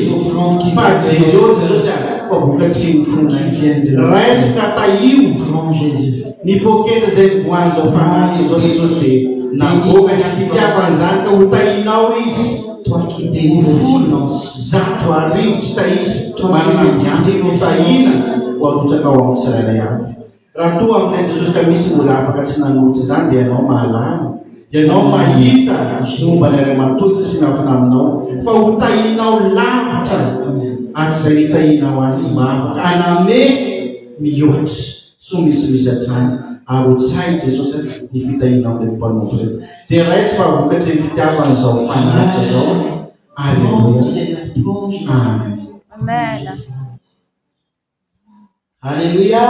fa jereo Jesosy fa vokatry ny fonay raisika tahio ny pokeza zay nivoany zao fanahy zao Jesosy dia navoaka ny afitiavany zany ka ho tahinao izy zato arivo tsy tahisy manamadianty no tahina ho arotsaka ao amin'ny tsirairay aby raha toa aminay Jesosy ka misy mbola afaka tsy nanotsy zany dia ianao mahalala ianao mahita momba ny Andriamanitra sy miafina aminao fa ho tahinao lavitra aty zay hitahinao azy mahavaka aname mihoatry so misimisy hatrany arotsay Jesosy ny fitahinao le mpanompo reto dia raisy fa vokatry ny fitiavana zao fanatitra zao Amen. Alléluia.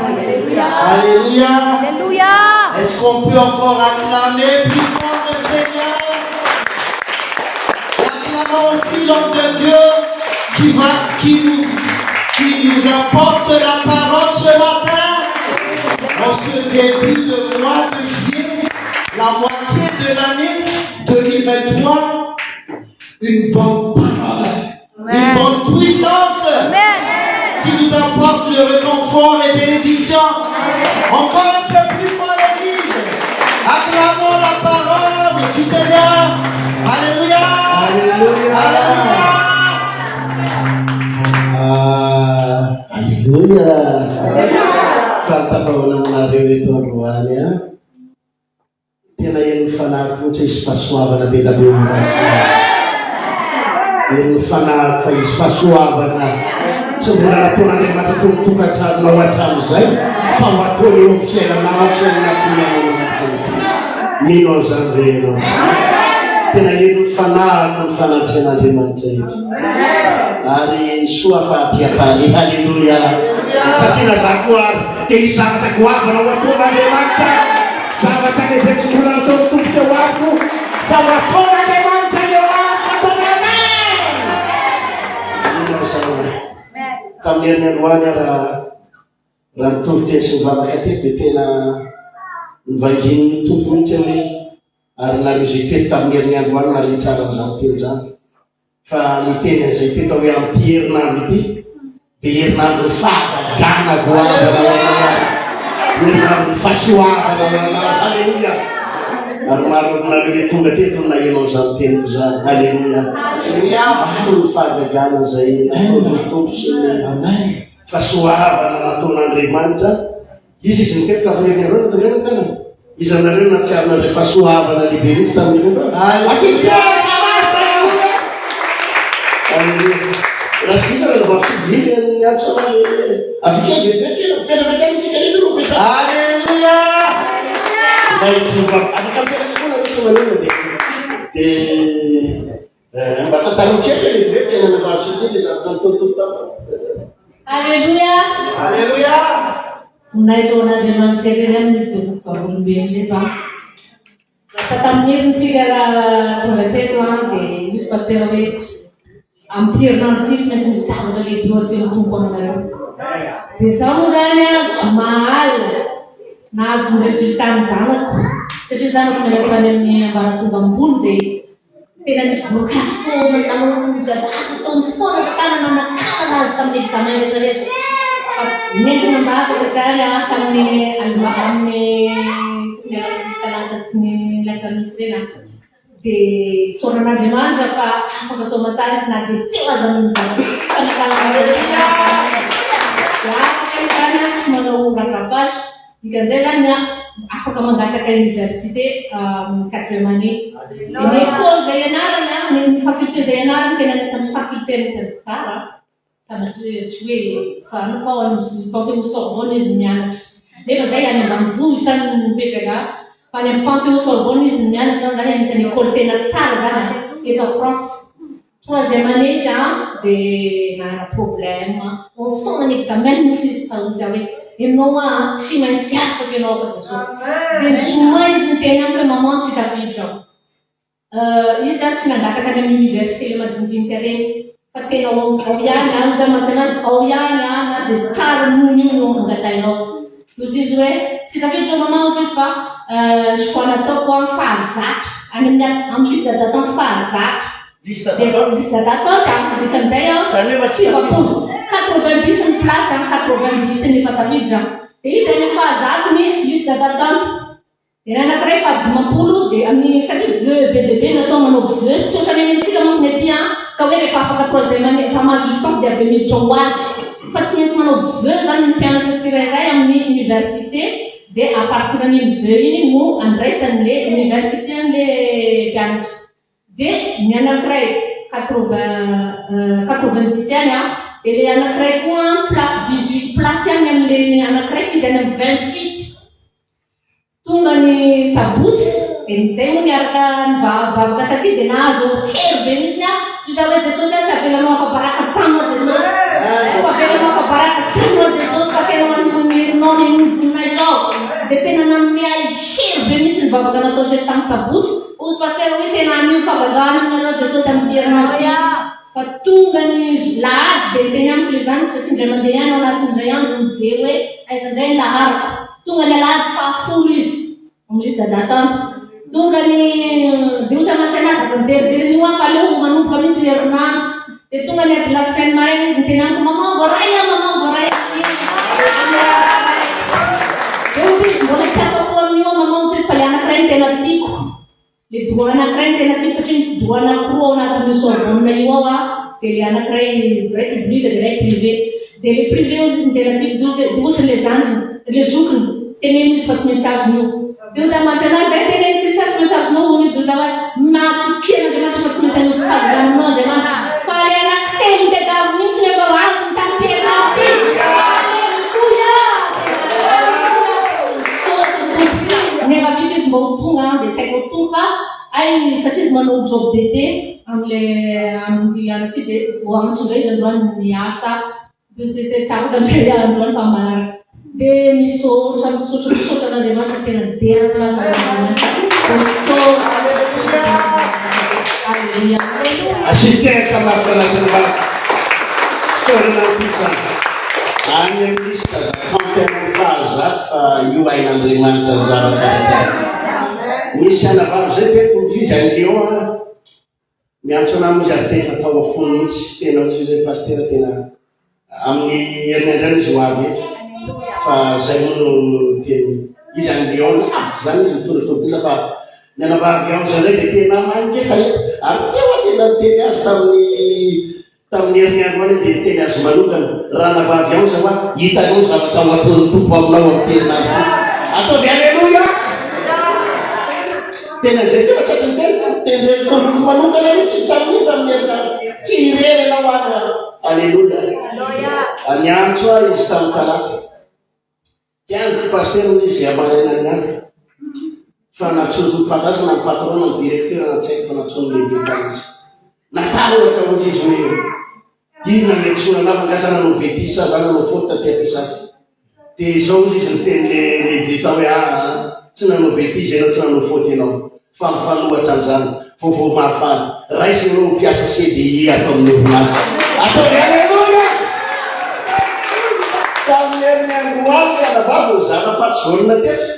Alléluia. Alléluia. Alléluia. Est-ce qu'on peut encore acclamer plus fort le Seigneur? Acclamons aussi l'homme de Dieu qui nous apporte la parole ce matin. En ce début de mois de juillet, la moitié de l'année 2023, une bonne parole, une bonne puissance qui nous apporte le réconfort et bénédiction. Encore un peu plus pour l'Église. Acclamons la parole du Seigneur. Alléluia. Alléluia. Alléluia. Kata kawananareo eto androany tena eny fanahiko tsy isy fahasoavana be da be eny fanahiko fa isy fahasoavana tsy mbola nataon'Andriamanitra tontokatranao hatramin'izay fa ho ataony eo fiainanao mino an'izany reno tena eny fanahiko ny fanatrehan'Andriamanitra eto ary soa fa apiapary. Haleluya. Satria nazako ary dia izavatra goavana ho ataon'Andriamanitra zavatra lehibe tsy mbola nataony tompo teo ako fa ho ataon'Andriamanitra eo ako ataony amen. Tamin'ny herinandroany raha nitoviteny sy mivavaka tety dia tena nivanginy tompo mihitsy hoe ary narozy tety tamin'ny herinandroany nare tsara zany teny zany fa niteny an'izay teto hoe amin'ity herinandro ity dia herinandro fahagagana goavana herinandro fahasoavana hoanao. Alleluia. Ary maro aminareo le tonga teto nahenao zany teniko zany. Alleluia. Maro ny fahagagana zay nataon'ny tompo sy ny fahasoavana nataon'Andriamanitra izy nitety tamin'ireo natonena tena izy aminareo natsiarinareo fahasoavana lehibe mihitsy tamin'ireo raha sy isana mba fidily ny atsona afika bebe tena tsika reny ro pesa. Alleluia. Afaka miperaka foana rehetra manena dia mba tantaro kely le hoe tena mivarotsy le zavatra nataon'tompo tao. Alléluia. Alléluia. Nay taon'Andriamanitra ireny amin'ny Jehovaholombelona eto lasa tamin'ny herintsika raha tonga teto dia misy pasteur hoe amin'ny herinandro ity tsy maintsy misy zavatra lehibe aseho tompo aminareo dia izaho moa zany zoma alina nahazo resultat ny zanako satria zanako nalaka tany amin'ny ambaratonga ambony dia tena nisy blocage foana nanao jadaka taony foana tanana nakala azy tamin'ny examen rehetrarehetra fa nentina mba afaka zany tamin'ny amin'ny talata sy ny lakamisa reny dia saonan'Andriamanitra fa afaka soma tsara izy na dia teo aza afaka tsy manao rattrapage dikan'izay zany afaka mangataka université amin'ny 4e année. Ny école zay ianarana ny faculté zay ianarana tena anisan'ny faculté anisan'ny tsara sanatria tsy hoe fa ao amin'ny Panthéon Sorbonne izy mianatra nefa zay any ambanivohitra ny mipetraka fa ny amin'ny Panthéon Sorbonne izy mianatra zany anisan'ny école tena tsara zany eto en France. 3e année dia nana problème fotoana ny examen mihitsy izy fa ozy hoe ianao tsy maintsy afaka ianao fa Jesosy dia zoma izy ny teny amiko hoe maman tsy tafiditra izy zany tsy nangataka any amin'ny université le majinjinika reny fa tena ao ihany any zany matsy anazy ao ihany na zay tsara nono io no angatainao tozy izy hoe tsy tafiditra maman ozy izy fa choix nataoko amin'ny fahazato any amin'ny liste d'attente fahazato liste d'attente dikan'izay 90 ny place 90 ny fatafiditra dia izy any fahazato ny liste d'attente dia anankiray fa 50 dia amin'ny satria veu be dia be natao manao veu tsy ohatrany antsika manko ny aty ka hoe rehefa afaka 3e année efa mahazo licence dia avy miditra ho azy fa tsy maintsy manao veu zany ny mpianatra tsirairay amin'ny université dia à partir an'iny veu iny no andraisan'le université an'le mpianatra dia ny anankiray 90 any dia le anankiray koa place 18 place any amin'le anankiray izy any amin'ny 28 tonga ny sabosy dia nizay moa niaraka nivavaka taty dia nahazo hery be mihitsy toza hoe Jesosy tsy avelanao afabaraka samina Jesosy avelanao afabaraka samina Jesosy fa tena manomerinao ny mombonay zao dia tena nanome azy hery be mihitsy nivavaka natao zay tamin'ny sabosy ozy paster hoe tena anio fagagana aminareo Jesosy amin'ny jerinandro fa tonga ny lahady dia teny amiko le zany satria indray mandeha ihany ao anatin'indray andro mijery hoe aizandray ny lahady tonga ny lahady fahafolo izy amin'ny liste d'attente tonga ny diosa matsy anazy zanjerijery io fa aleo manomboka mihitsy ny herinandro dia tonga ny ady lasainy maraina izy ny teny amiko maman voaray dia ozy izy mbola tsy afako amin'io maman ozy fa le anankiray ny tena tiako le droit anankiray ny tena tiako satria misy droit anankiroa ao anatin'io Sorbonne io ao dia le anankiray ray public dia ray privé dia le privé ozy ny tena tiako diosy le zanany le zokiny teneny izy fa tsy maintsy azon'io dia ozy amatsy anazy zay teneny izy fa tsy maintsy azonao ony doza hoe matokena Andriamanitra fa tsy maintsy anosy fahazaminao Andriamanitra fa le anankitelo tegavo mihitsy nefa azy ny tantera nefa biby izy mba ho tonga dia saiko ho tonga ay satria izy manao job d'été amin'ny anaty dia vo amantsonga izy androany ny asa dia tsy afaka ndray androany fa manaraka dia misaotra n'Andriamanitra tena derasa asiteka mampalazana sorina pizza any amin'ny liste d'attente amin'ny fahazato fa io ain'Andriamanitra ny zavatra misy anavavy zay teto mivizy any Lyon miantso anamozy ary tena tao afono mihitsy tena ozy zay paster tena amin'ny herinandray izy ho avy eto fa zay moa no teny izy any Lyon lavitra zany izy mitondra tobila fa ny anavavy ao zay dia tena mangefa ary teo tena teny azy tamin'ny herinandro any dia teny azy manokana raha navavy ao za hoa hitanao zavatra matony tompo aminao amin'ny terinandro ataovy alleluia tena zay tena satria tena tondroko manokana mihitsy tamin'ny herinandro tsy irery anao any alleluia aniantso a izy tamin'ny talata tiandro paster izy amaraina ny andro fa natsony mpandasana ny patron ny directeur natsaiko fa natsony lehibe tanizy natalo ohatra ozy izy hoe ino nametsona navangasa nanao betisa za nanao faute taty ampiasany dia izao izy izy nyteny lehibe ta hoe tsy nanao betisa ianao tsy nanao faute ianao fa mifanohatra amin'izany vaovao mahafana raisy anao mpiasa CDI ato amin'ny orinasa ataovy alleluia tamin'ny herinandro any anavavy ny zana patronina tetra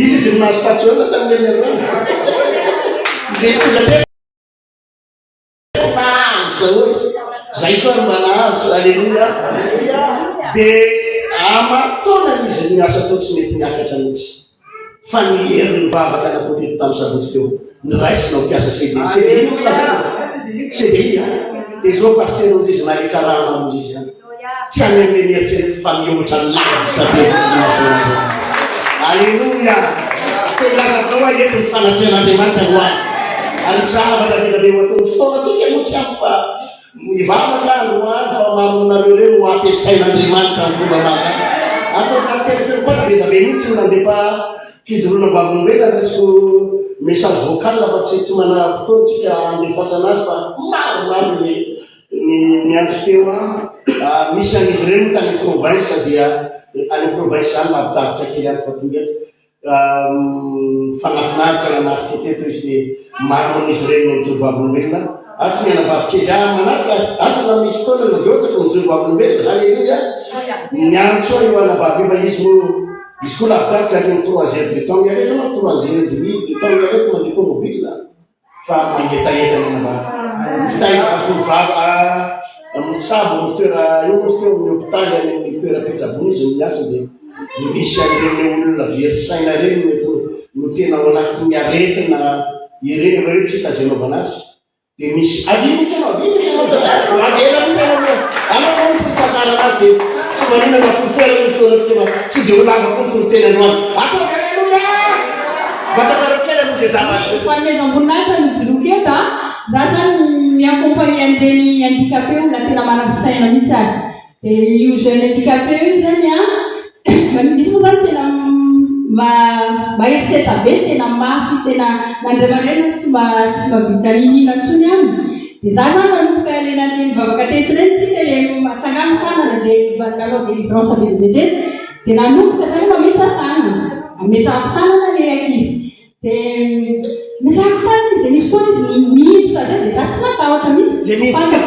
izy izy nazo patronina tamin'ny herinandro zay tonga tetra zay koa manazo. Alleluia. Dia amatona izy niasa tao tsy mety miakatra mihitsy fa ny herin'ny mivavaka napoteto tamin'ny sabotsy teo niraisinao mpiasa CDI dia zao paster izy nale karama amin'izy izy any tsy hanerimieritserety fa mihoatra lavitra be. Alleluia. Dia lazatao hoe eto ny fanatrehan'Andriamanitra no any ary zavatra be ho ataony fotoanatsika moa tsy ampy fa mivavaka no any fa mamonareo reo ampiasain'Andriamanitra ny fomba maka atao karakely koa be da be mihitsy nandefa fijoroana vavolombelona reso message vocal fa tsy manam-potoantsika andefasana azy fa maromaro ny andro teo misy an'izy ireny tany province dia any province any mampidavitra kely any fa tonga fanafinaritra anazy teto izy dia maro an'izy ireny mijoro vavolombelona atsy mianavavika izy manarika atsy na misy fotoana na dia ohatra ka mijoro vavolombelona. Alleluia. Miano soa io anavavy fa izy koa lavidavitra ary ny 3 heures de temps iareo na 3 heures demi de temps iareo mandeha tomobile fa mangetaheta ny anavavy fitahizako mitsabo ny toera io teo amin'ny hôpitaly any toeram-pitsabony izy miasa dia misy an'ireny olona viery-saina reny no tena ao anatin'ny aretina ireny ava hoe tsy hitazanaovana azy dia misy avimitsy anao mihitsy tantara anazy dia tsy maninana fofera ny fotoana tsy dia olava koa toro-tena no any atao. Alleluia. Vatamarokely aloha zay zavatra fanomezam-boninahitra ny joloketa za zany miakompagnie an'ireny handicapé olona tena manasaina mihitsy ary dia io jeune handicapé io zany misy moa zany tena maheritseritra be tena mafy tena nandriamarena tsy mavita inina ntsony aminy dia za zany manomboka lenany mivavaka teto reny tsika le matsangano tanana dia aloha délivrance bebede dia nanomboka zany mametraka tanana le ankizy dia metraka tanana izy dia misy foana izy mihiditra zay dia za tsy matahotra mihitsy dia mihiditra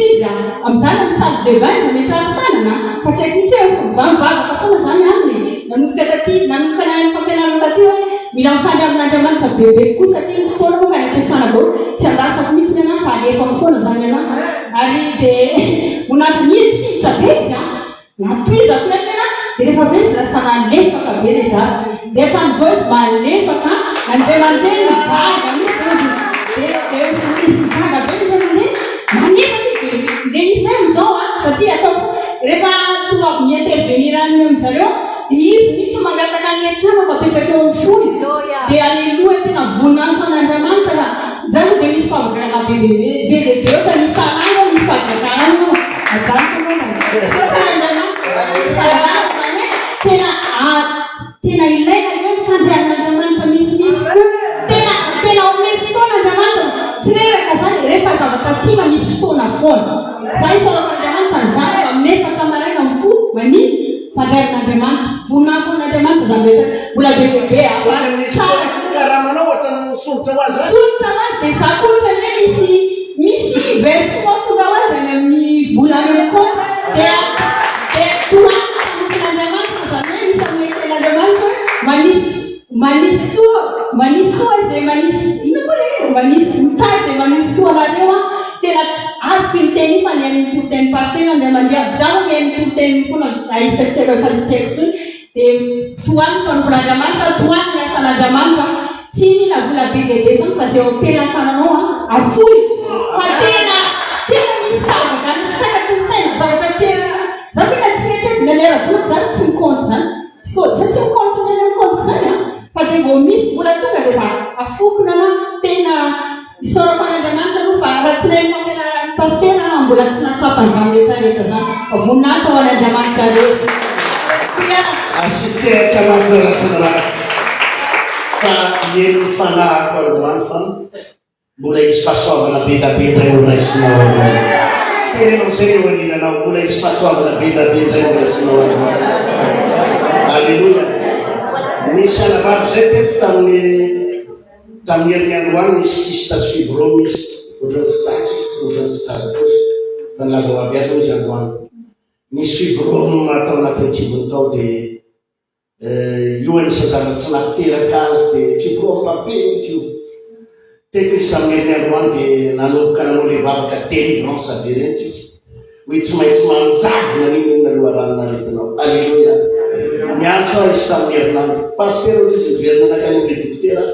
izy amin'izany amin'ny salle de bain izy metraka tanana fa tsy haiko mihitsy hoe mivavaka foana zany aminy nanomboka taty nanomboka ny fampianarana taty hoe mila mifandry amin'Andriamanitra bebe koa satria ny fotoana moa ka ny ampiasana daholo tsy andasako mihitsy ny anahy fa alefako foana zany anahy ary dia monandry mihiditra be izy natoizako hoe tena dia rehefa be izy lasa nalefaka be le za dia hatramin'izao izy malefaka mandeha mivaga mihitsy dia izy mivaga be izy manefa izy dia izy zay amizao satria ataoko rehefa tonga mi-intervenir aminy amin'izareo izy mihitsy mangataka ny herintanako apetraka eo amin'ny fony dia alleluia tena voninahiko an'Andriamanitra raha zany dia misy favogarana be ohatra misy salamo misy favogarana tena ilaina io fandrian'Andriamanitra misy tena omeny fotoan'Andriamanitra tsy reraka zany rehefa zavatra tina misy fotoana foana za isorakan'Andriamanitra ny zany fa minefaka maraina amin'ny fo maniny fandrian'Andriamanitra voninahiko an'Andriamanitra zany rehetra mbola bebebe karamanao ohatrany solitra ho azy solitra ho azy dia za koa ohatra hoe misy version tonga ho azy any amin'ny volana eo koa dia toan'Andriamanitra zany hoe misy amin'ny eken'Andriamanitra hoe manisy soa izay manisy ino koa le manisy mitady izay manisy soa nareo tena azoko miteny fa ny amin'ny toteny partena ny mandeha zaho ny amin'ny toteny foana aisetseka fazitseko tony dia toany mpanompon'Andriamanitra toany ny asan'Andriamanitra tsy mila vola bebebe zany fa zay hotelan-tananao afoy fa tena misy zavatra ny sakatra ny saina zavatra tsy za tena tsy mietrety ny alera-bolako zany tsy mikonty zany za tsy mikonty ny mikonty zany fa dia vao misy vola tonga dia fa afokona na tena isorako an'Andriamanitra aloha fa raha tsy lay fampianarany pastera mbola tsy natsapan'izany rehetrarehetra zany fa voninahiko ao an'Andriamanitra rehetra asiteraka anaty ratsana fa eny fanahako aloany fa mbola isy fahasoavana bedabe ndray olraisinao tenenao zay eo aninanao mbola isy fahasoavana bedabe ndray olraisinao alleluia. Misy anavavy zay teto tamin'ny herinandro any misy kistasy fibrome izy ohatrany tsy tasy izy tsy ohatrany tsy taza kozy fa nilaza ho avy ato izy androany misy fibrome atao anatin'ny kibony tao dia io anisany zavatra tsy nampiteraka azy dia fibrome be mihitsy io Teko isamely androany dia nanomboka nanao le vavaka délivrance averentsika hoe tsy maintsy manjavona n'iny aloha ranon'aretinao. Alleluia. Miantso aho izy tamin'ny herinandro paster izy verina nakany le dokotera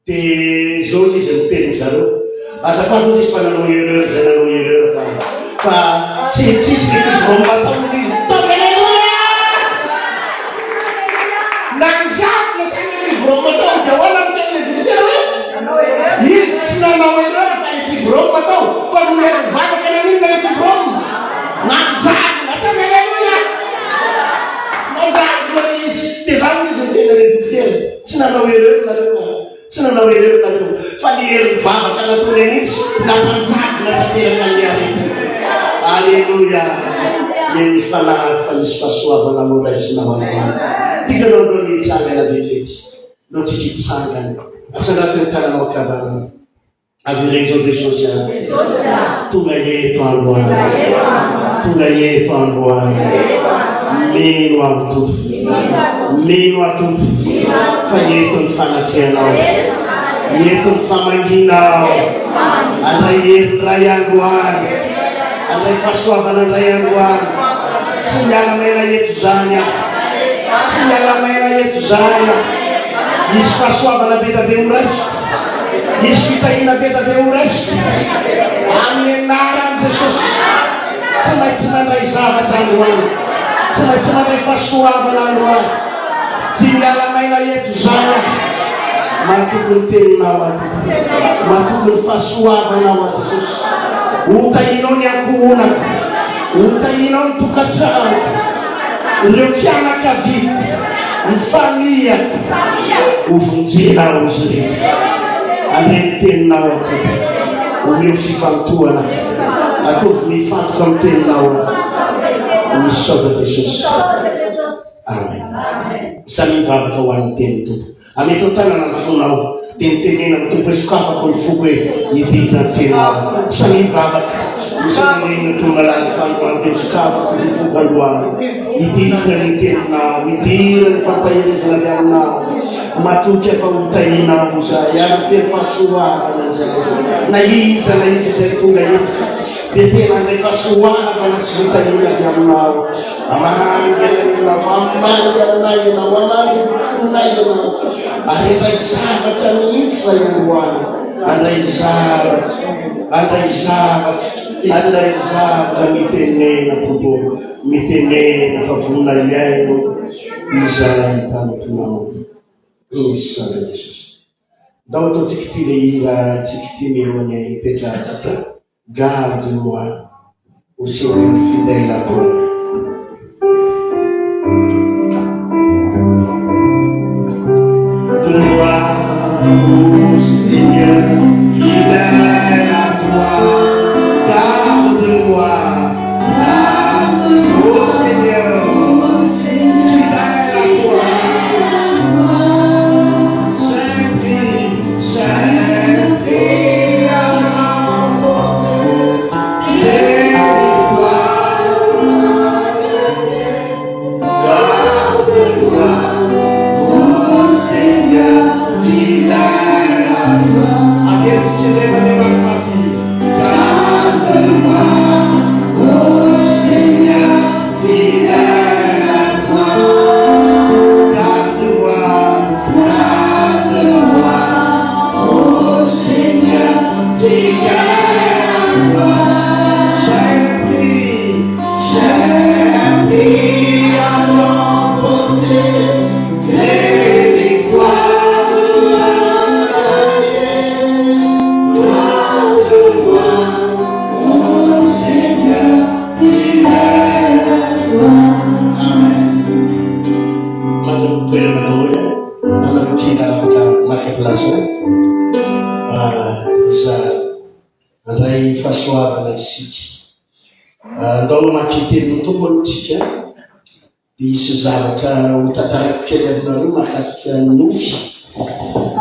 dia zao izy miteny zareo azafady izy fa nanao erreur zay nanao erreur fa tsisy le fibroma atao izy alleluia nanjavona zay le fibroma atao dia hoana miteny le dokotera hoe izy tsy nanao erreur fa le fibroma atao fa nole vavaka nanino le fibroma nanjavona atao alleluia nanjavona izy dia zany izy miteny le dokotera tsy nanao erreur nareo tsy nanao erreur nareo fa ny hery vavaka nataony anitsy nampanjavona tanteraka ny arety. Alleluia. Ny fanahy fa nisy fahasoavana moraisina hoanao tika nao ndo ny tsangana vetrety no tsika hitsangana asanatin'ny tananao akavanana avireny zao Jesosy tonga eto androany tonga eto androany meno atompo meno atompo fa eto ny fanatrianao eto ny famanginao andray hery ray androany andray fahasoavana ray androany tsy miala maina eto zany tsy miala maina eto zany misy fahasoavana betabe horaisiko misy fitahina betabe horaisiko amin'ny anaran Jesosy tsy maintsy mandray zavatra androany tsy maintsy mandray fahasoavana androany tsy miala maina eto zany matokony teninao ato matokony fahasoavanao a Jesosy hotahinao ny ankohonako hotahinao ny tokantrano ireo fianakaviako ny famiako hovonjenao izy rehetra andreny teninao ato omeo fifantohana ataovy mifantoka amin'ny teninao misy saova Jesosy. Amen. Samy mivavaka ho an'ny teny tompo ametao tanana ny fonao dia mitenena ny tompo hoe sokafako ny foko hoe hidina ny tenao samy mivavaka misanireny tomalany fandroany dia sokafako ny foko androany hidina ny teninao hidina ny fampahirezana avy aminao matoky afa hotahinao zay ary fery fahasoavana zay na iza izay tonga eto dia tena ndray fahasoavana sy hotahina avy aminao amanganao amangy aminay ianao amangy fonay ianao ary andray zavatra mihitsy zay androany andray zavatra mitenena tompo mitenena fa vonina iaino izay mpanotonao Sala Jesosy. Ndao ataontsika ity le hira tsika ity milohan'ny ipetrahantsika garde-moi au Seigneur fidèle à toi. Garde-moi au Seigneur fidèle à toi. Garde-moi au Seigneur fidèle à toi. Isy zavatra hotantarako fiainanareo mahakasika ny nofy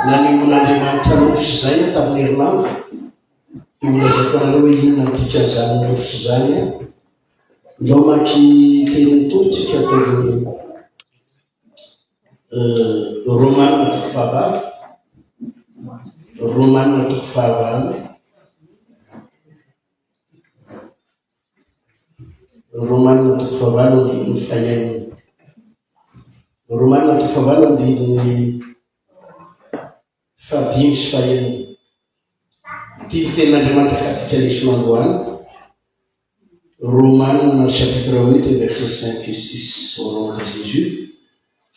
na nemon'Andriamanitra nofy zay tamin'ny herinandro dia olazako anareo hoe inona ny dikazany nofy zany ndao maky tenin'ny totsika teo Romanina toko fahavalo Romanina fahaenina. Romanina tofavalo andininy fabimy sy fahaenina. Ity tenin'Andriamanitra katika leson'androany. Romanina chapitre 8 verset 5 et 6 au nom de Jésus.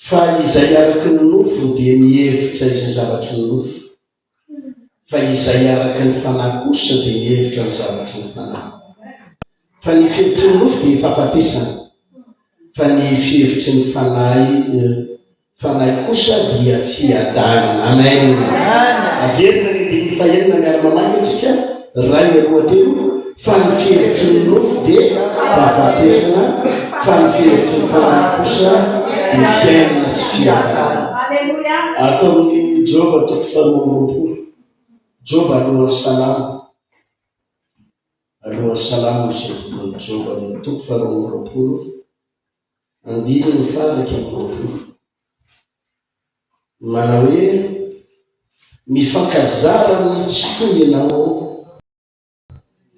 Fa izay araky ny nofo dia mihevitra izay zavatry ny nofo. Fa izay araky ny fanahy kosa dia mihevitra ny zavatry ny fanahy. Fa ny fihevitry ny nofo dia fahafatesana. Fa ny fihevitry ny fanahy kosa dia tsy adanana. Amen. Averina ny dia fahaenina miara-mamany antsika ray roatelo. Fa ny fihevitry ny nofo dia fahafatesana. Fa ny fihevitry ny fanahy kosa dia fiainana sy fiadanana. Ataon'ny Joba toko faharoapolo. Joba alohan'ny salamo. Alohan'ny salamo misy tokon'ny Joba ny toko faharoapolo. Andininy faraky amin'ny roapolo. Manao hoe mifankazara ny tsy toy ianao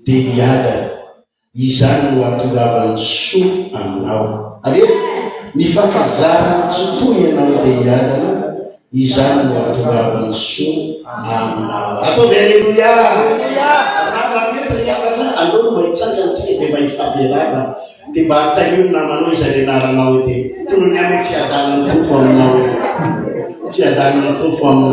dia hiadana, izany no hahatongavany soa aminao. Ave mifankazara ny tsy toy ianao dia hiadana, izany no hahatongavany soa aminao. Ataovy alleluia. Raha mety riavana aleo mahitsanga antsika dia mahifampiarana dia mba hatahiry namanao izay renaranao dia tonony amin'ny fiadanany tompo aminao. Fiadanany tompo aminao.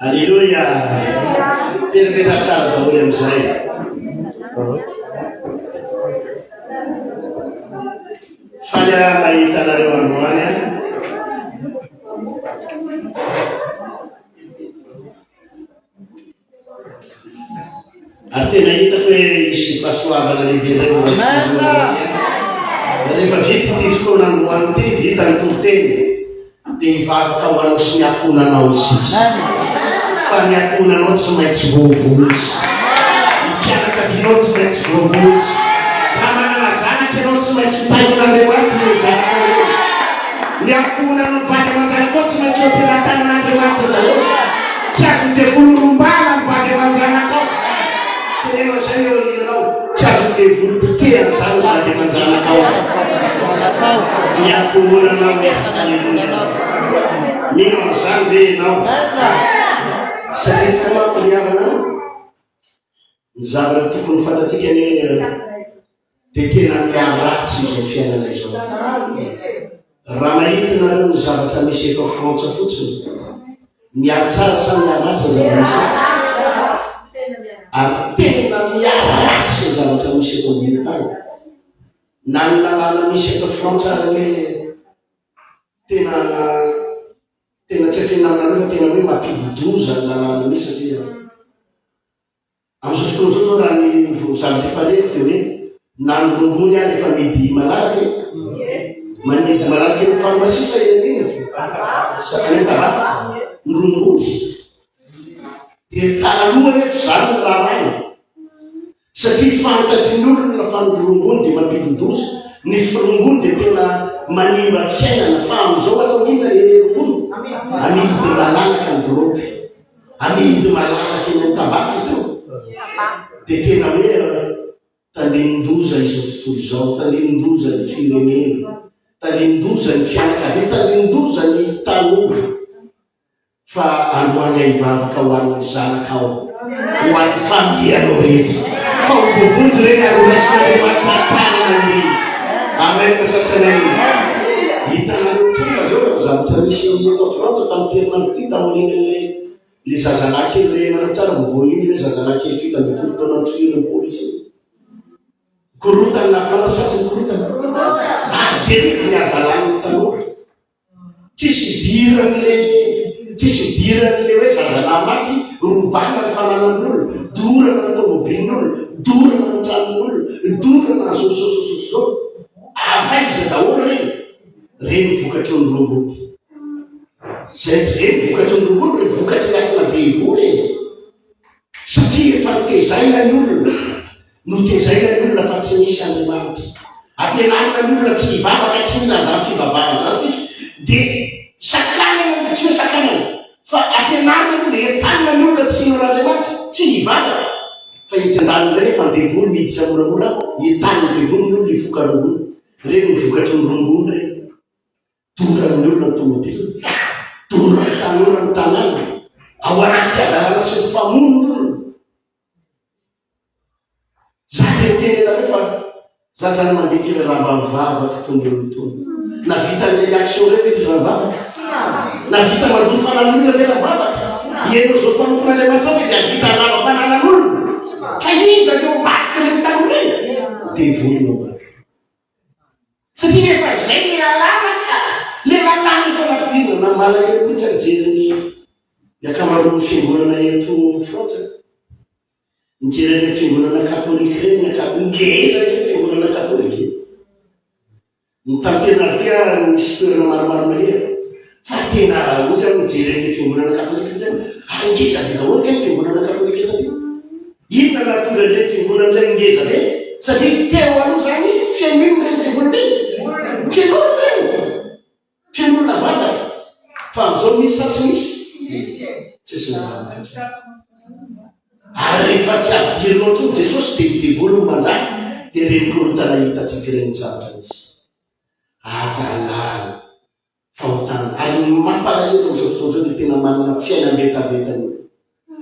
Alleluia. Permetta tsara daholo amin'izay. Faly mahita anareo androany ary tena hitako hoe isy fahasoavana lehibe reo rehefa vita ty fotoana androany ty vita ny tonteny dia hivavaka ho anao sy miakonanao isika. Fa miakonanao tsy maintsy voavotsy, ny fianakavinao tsy maintsy voavotsy, raha manana zanaka ianao tsy maintsy mpainon'Andriamanitra ny zanaka. Miakonanao ny vady aman-janakao tsy maintsy ampilatanan'Andriamanitra daholo. Tsy azony dia volorombana ny vady aman-janakao. Tenenao zay eo aninanao, tsy azony dia volom-pikehany zany ny vady aman-janakao. Miakonanao alleluia. Mino an'izany ve ianao? Satria tsy manko riavana ny zavatra tokony fantatsika ny dia tena miaratsy izao fiainana izao. Raha mahita nareo ny zavatra misy eto Frantsa fotsiny, miatsara sa miaratsy ny zavatra misy ary tena miaratsy ny zavatra misy eto ambony tany. Na ny lalàna misy eto Frantsa ary hoe tena tsy afianareo fa tena hoe mampidodoza ny lalàna misy satria amin'izao fotoana izao zao raha ny zavatra efa rehefa dia hoe na ny rongony any efa midy malalaky manidy malalaky ny farmasisa eny sakany tarafika ny rongony dia taloha nefa zany ny raharay satria fantatsy ny olona lafa ny rongony dia mampidodoza. Ny rongony dia tena manimba fiainana fa amin'izao atao inona rongony amidy malalaka ny dorôpy, amidy malalaka eny amin'ny tabaka izy io dia tena hoe Tanin-doza izao tontolo izao, tanin-doza ny firenena, tanin-doza ny fianakavia, tanin-doza ny tanora. Fa alohan'ny hivavaka ho an'ny zanakao, ho an'ny famianao rehetra. Fa ho vovoto reny arorasan'Andriamanitra tanana reny. Amen pasatsanay. Hitanareo tsika zao zavatra misy eto Frantsa tamin'ny Pernalty tamin'iny le zazalahy kely le manao tsara mivoiny le zazalahy kely fita amin'ny tolo taona ny firenena izy. Korotana na Frantsa sa tsy korotana? Jereko ny adalàn'ny tanora. Tsisy idiran'le hoe zazalahy maty, robana ny fananan'olo, dorana ny tômôbilin'olo, dorana ny tranon'olo, dorana ny zao. Avaiza daholo reny vokatry ny rombolo. Reny vokatry ny rombolo, reny vokatry lasina devo reny. Satria efa notezaina ny olona, notezaina ny olona fa tsy misy Andriamanitra. Ampianarina ny olona tsy hivavaka tsy milazany fivavahana zany tsika, dia sakanana tsy hoe sakanana, fa ampianarina ny olona entanina ny olona tsy hinon'Andriamanitra, tsy hivavaka. Fa hitsandaniny reny efa devolo miditra moramora, entaniny devolo ny olona hivoka rombolo. Reny vokatry ny rombolo reny. Doran'ny olona ny tômôbily, doran'ny tanora ny tanàna, ao anaty adalàna sy ny famonon'olona. Zany tenenareo fa zazany mandeha kely raha mba mivavaka tony olo tony. Na vita ny réaction reny izy raha mivavaka. Na vita mandoa fanan'olona le raha mivavaka. Ienao zao mpanompon'Andriamanitra hoe dia vita rano fananan'olona. Fa iza eo maty reny tano reny? Devolonao maty. Satria efa zay ny lalàna ka. Le lalàna efa mampirina na malahelo mihitsy anjery ny akamaroan'ny fiangonana eto Frantsa. Mijery fiangonana katolika reny, ngeza ny fiangonana katolika. Ny tampena misy toerana maromaro mahery. Fa tena ozy aho mijery ny fiangonana katolika zany, ngeza be daholo ny fiangonana katolika eto. Inona natonga ny fiangonana ilay ngeza be? Satria teo aloha zany fiainona reny fiangonana reny. Fiangonana reny. Fiangonana vavaka. Fa amin'izao misy sa tsy misy? Tsisy vavaka. Ary rehefa tsy ampidirinao tsony Jesosy dia devolo manjaka, dia reny korotana hitatsika reny zavatra misy. Adalàna, fahotana. Ary mampalahelo amin'izao fotoana izao dia tena manana fiainam-betabetany.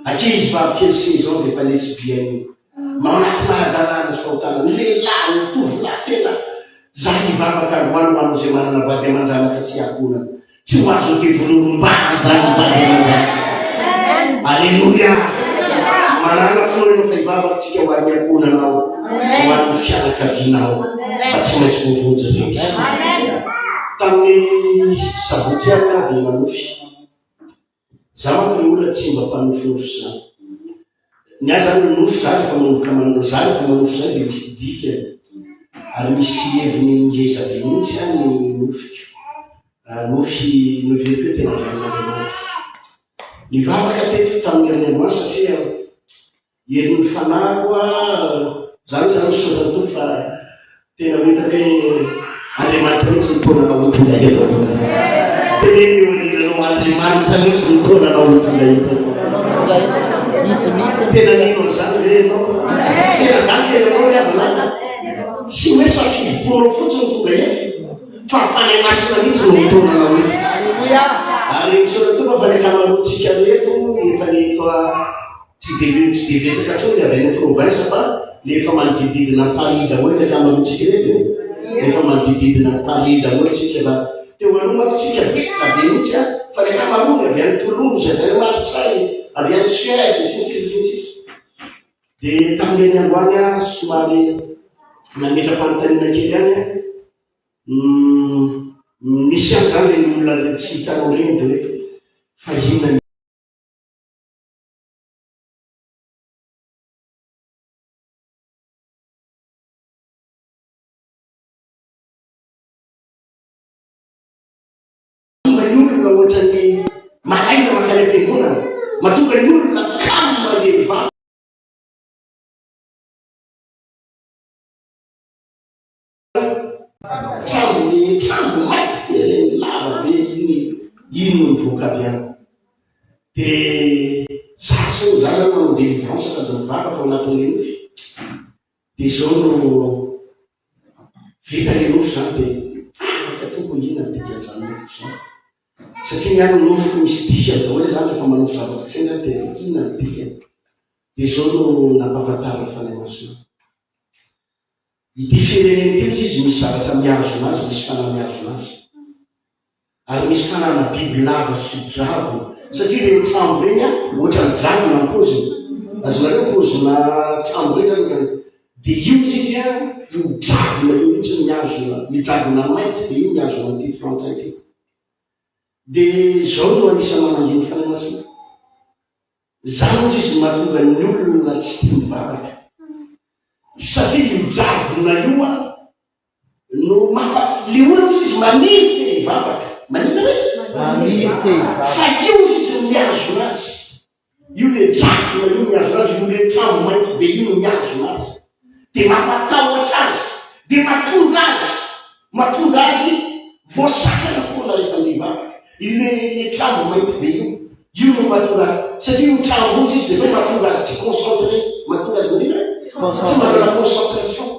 Ankizy vavikely sy izao dia efa lesbienne. Manaty mahadalàna sy fahotana. Ny lehilahy, ny tovolahy tena zany hivavaka androany ho an'izay manana vady aman-janaka sy akonana. Tsy ho azo devolombana zany vady aman-janaka. Alleluia. Manana foana fa hivavakantsika ho an'ny akonanao, ho an'ny fianakavianao, fa tsy maintsy voavojo rery. Tamin'ny sabotsy any aho dia manofy. Za manko ny olona tsy mba mpanofy zany. Ny azy zany nofy zany fa manomboka manana zany fa manofy zany dia misy dika. Ary misy heviny ngeza be mihitsy any ny nofiko. Nofy noveriko tena amin'Andriamanitra. Nivavaka teto tamin'ny Andriamanitra satria herin'ny fanahiko zany sorato fa tena hitako hoe Andriamanitra mihitsy nitonana olontonga eto. Teneny eo Andriamanitra mihitsy nitonana olontonga eto. Tena nino zany renao. Tena zany tenanao hiavana. Tsy hoe safidiponao fotsiny tonga eto. Fa fanay masina mihitsy no nitonana eto. Ary sorato fa fanay kamaroantsika eto efa neto tsy dia betsaka tsony avy any province fa nefa manodididina Paris daholo ny akamaroantsika reto. Nefa manodididina Paris daholo tsika fa teo aloha manko tsika be mihitsy fa ny akamaroany avy any Toulouse, avy any Marseille, avy any Suède sisisisisisy. Dia tamin'ny androany somary nametra-panontaniana kely any misy any zany ny olona tsy hitanao reny dia hoe fa inona ohatrany malaina makany am-piangonana, matonga ny olona kamo mandeha mivavaka. Trambo maty lava be ino mivoaka avy any. Dia zasy zany mandeha mivavaka sady mivavaka ao anatin'ny nofy. dia izao no vita ny nofo zany dia afaka toko ina dia zany nofo zany satria ny any nofoko misy dika daholo zany rehefa manofo zavatra zay zany dia ina ny dikany. Dia izao no nampahafantara fanahy-masina. Ity fireneny ity izy misy zavatra miazo anazy, misy fanahy miazo anazy. Ary misy fanahana biby lava sy dravo satria reo trambo reny ohatra ny dragona ny poziny. Azonareo pozina trambo reny zany dia io izy io dragona io mihitsy miazona, io dragona mainty dia io miazona an'ity frantsay ity. Dia izao no anisany manangeny fanahy-masina. Zany izy mahatonga ny olona tsy tia mivavaka. Satria io dragona io no le olona izy manity hivavaka. Manina hoe? Fa io izy miazo anazy. Io le dragona io miazo anazy, io le trambo mainty be io miazo anazy. Dia mampatahotra azy, dia mahatonga azy voasakana foana rehefa mivavaka. Io le trambo mainty be io no mahatonga satria io trambo izy dia zao mahatonga azy tsy concentré, mahatonga azy manina hoe? Tsy manana concentration.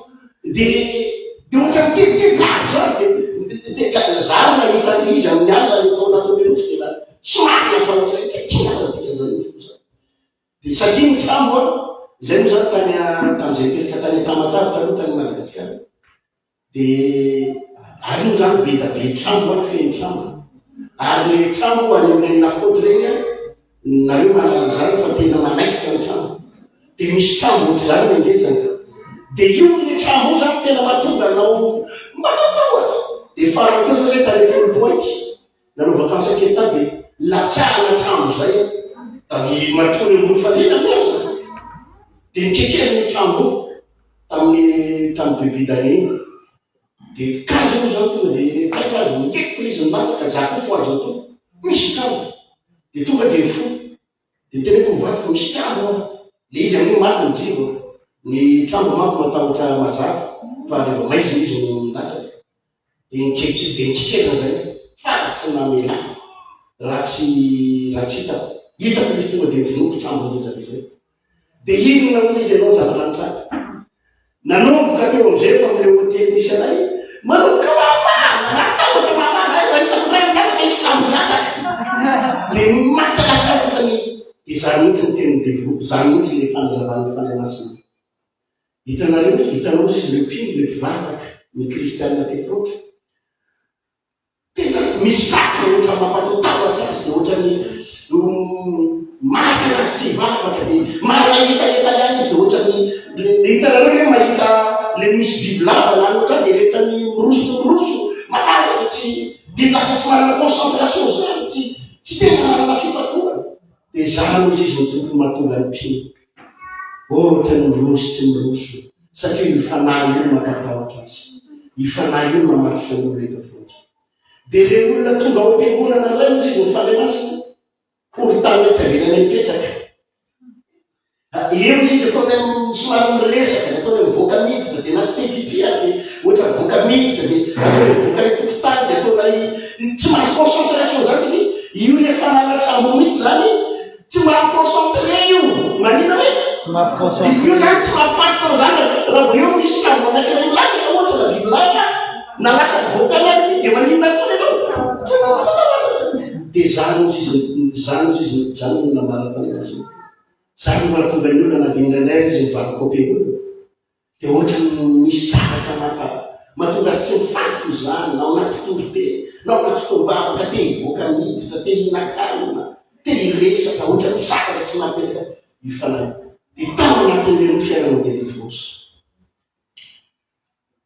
Dia ohatra miteditedavo zany dia zary nahita izy amin'ny alina ny tao anatin'ny nofo dia somary natahotra tsy nanadia zany nofo zany. Dia satria ny trambo izay moa zany tam'izay pelika tany Tamatavy taloha tany Madagasikara. Dia ary io zany be da be trambo feno trambo. Ary le trambo any amin'ny nakoty reny nareo mahalala zany fa tena manaikitra ny trambo. Dia misy trambo zany mangezana. Dia io le trambo zany tena mahatonga anao matahotra. Dia farany teo zay tany Folopointy nanao vakansy ankety tany dia latsahana trambo zay da ny matory ambony fanena miala. Dia nikekeny ny trambo tamin'ny David iny. Dia kazo io zao tonga dia katrazo nikeko izy nimatsaka zako fo azo atao misy trambo. Dia tonga dia fo. Dia teneko mivadika misy trambo le izy amin'io maty ny jiro. Ny trambo manko matahotra mazava fa rehefa maizina izy no natsaka. Dia nikekena zay fa tsy namela raha tsy hitako izy tonga dia vonoako trambo nizaka izay. Dia iny namoa izy ianao zava-lanitra nanomboka teo am'izay fa amin'ilay hôtely misy anay manomboka mamana natahotra mamana hitako ray miaraka izy trambo natsaka. Dia matalasa ohatrany dia zany mihitsy ny teny developpe, zany mihitsy le fanazavana fanahy-masina. Hitanao izy le mpino le mpivavaka ny kristianina tetrotra. Tena misaka ohatra mampatahotra azy dia ohatrany maty anazy tsy hivavaka dia manahitaeta ihany izy dia ohatrany hitanareo hoe mahita le misy biby lava na ohatrany dia rehetrany miroso matahotra tsy dia lasa tsy manana concentration zany tsy tena manana fifatorana. Dia zany izy ny tompony mahatonga ny mpino ohatrany miroso tsy miroso satria io fanahy io mampatahotra azy. Io fanahy io mamatotra ny olona eto fotsy. Dia le olona tonga ao am-piangonana ray izy ny fanahy-masina korytany atsarelana mipetraka. Eo izy ataony somary miresaka, ataony mivoaka miditra dia na tsy tepipia dia ohatra mivoaka miditra dia ataony mivoaka ny tokotany dia ataony tsy mahazo concentration zany satria io le fanahy trambo mihitsy zany tsy mahaconcentré io. Manina hoe io zany tsy mahafatao zany raha vao eo misy trambo anankiray milasaka ohatra na biby lava na lasa voakany dia maninona koa ianao. Dia zany izy no nambarana fanahy-masina. Zany mahatonga ny olona na dia indraindray izy mivavaka am-piangonana dia ohatra misy zavatra mahatonga azy tsy mifantoka izany na ao anaty tory-teny na ao anaty fotoam-bavaka te hivoaka miditra te hinan-kanina te hiresaka ohatra ny zavatra tsy mahateraka io fanahy. Dia tao anatin'ireo ny fiainana délivrance.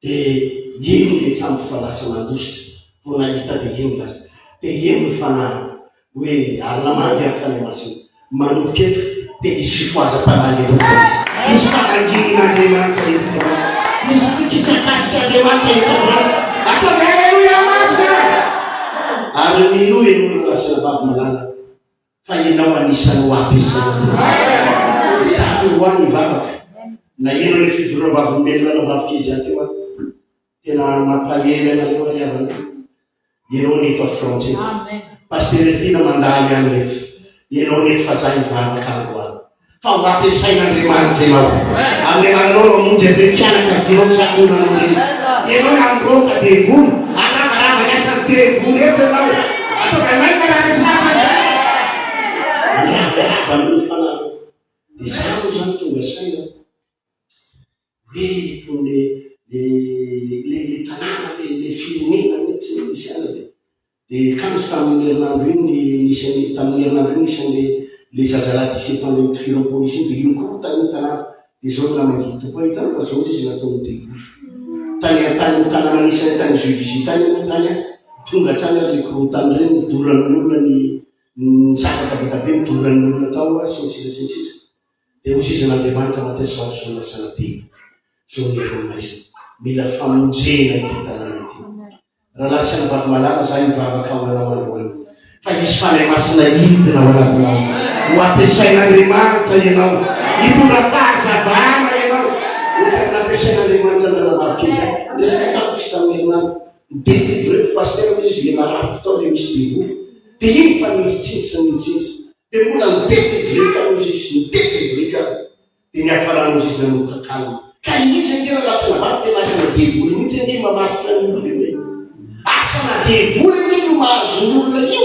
Dia iny le trambo falasa mandositra vao nahita dia iny lasa. Dia iny ny fanahy hoe ary namandy amin'ny fanahy-masina manomboka eto dia misy fifoazam-panahy eto fotsy. Misy fanangin'Andriamanitra eto fotsy. Misy fikisakasika-Andriamanitra eto fotsy. Ataony haleluia mafy zany. Ary minoa ianao lasa vavy malala fa ianao anisany ho ampiasaina. Zany ho an'ny vavaka na ianao le fivoroam-bavy-melona na vavy-kely zany teo tena mampalahelo anareo ariavana. Ianao neto a Frantsa eto. Paster Tina mandaly any rehefa. Ianao neto fa zay mivavaka androany. fa ampiasain'Andriamanitra ianao amin'ny alalanao mamonjy be fianatra vinao sakonana reny ianao namoroka devoly anavarava asa devoly eto ianao ataoka maika raha resaka anavarava amin'ny fanaro dia zany zany tonga saina hoe tony le tanàna le firenena mety tsy misy ana dia kamitsy tamin'ny herinandro iny tamin'ny herinandro iny isan'le le zazalahy diseptambra ny firoapolo izy dia ino koa tany tanàna dia zao namagito koa hitanao fa zao izy nataony devoly tany tanàna anisany tany juvisy tany moa tany tonga trany ary korotany reny midoran'olona ny zava-tabatabe midoran'olona tao sinsisa dia hosizan'Andriamanitra mampiasa zao lasana telo zao nyeromaisa mila famonjena ity tanàna ity raha lasana vavy malala za mivavaka malamalhoany fa misy fanay masina hidina ho anatiny ho ampiasain'Andriamanitra ianao hitondra fahazavana ianao ohatra nampiasain'Andriamanitra ndralavavika izay resaka tapisy tamin'ny herinandro midety reo pasteur izy le marapy tao le misy devoly dia iny fa mitsitsitsy dia mbola midety reo tanozy izy midety reo ka dia niafaranozy izy nanomboka kalma ka izy angera lasana vavy tena asana devoly mihitsy ange mamatotra ny olona io asana devoly ny no mahazon'olona io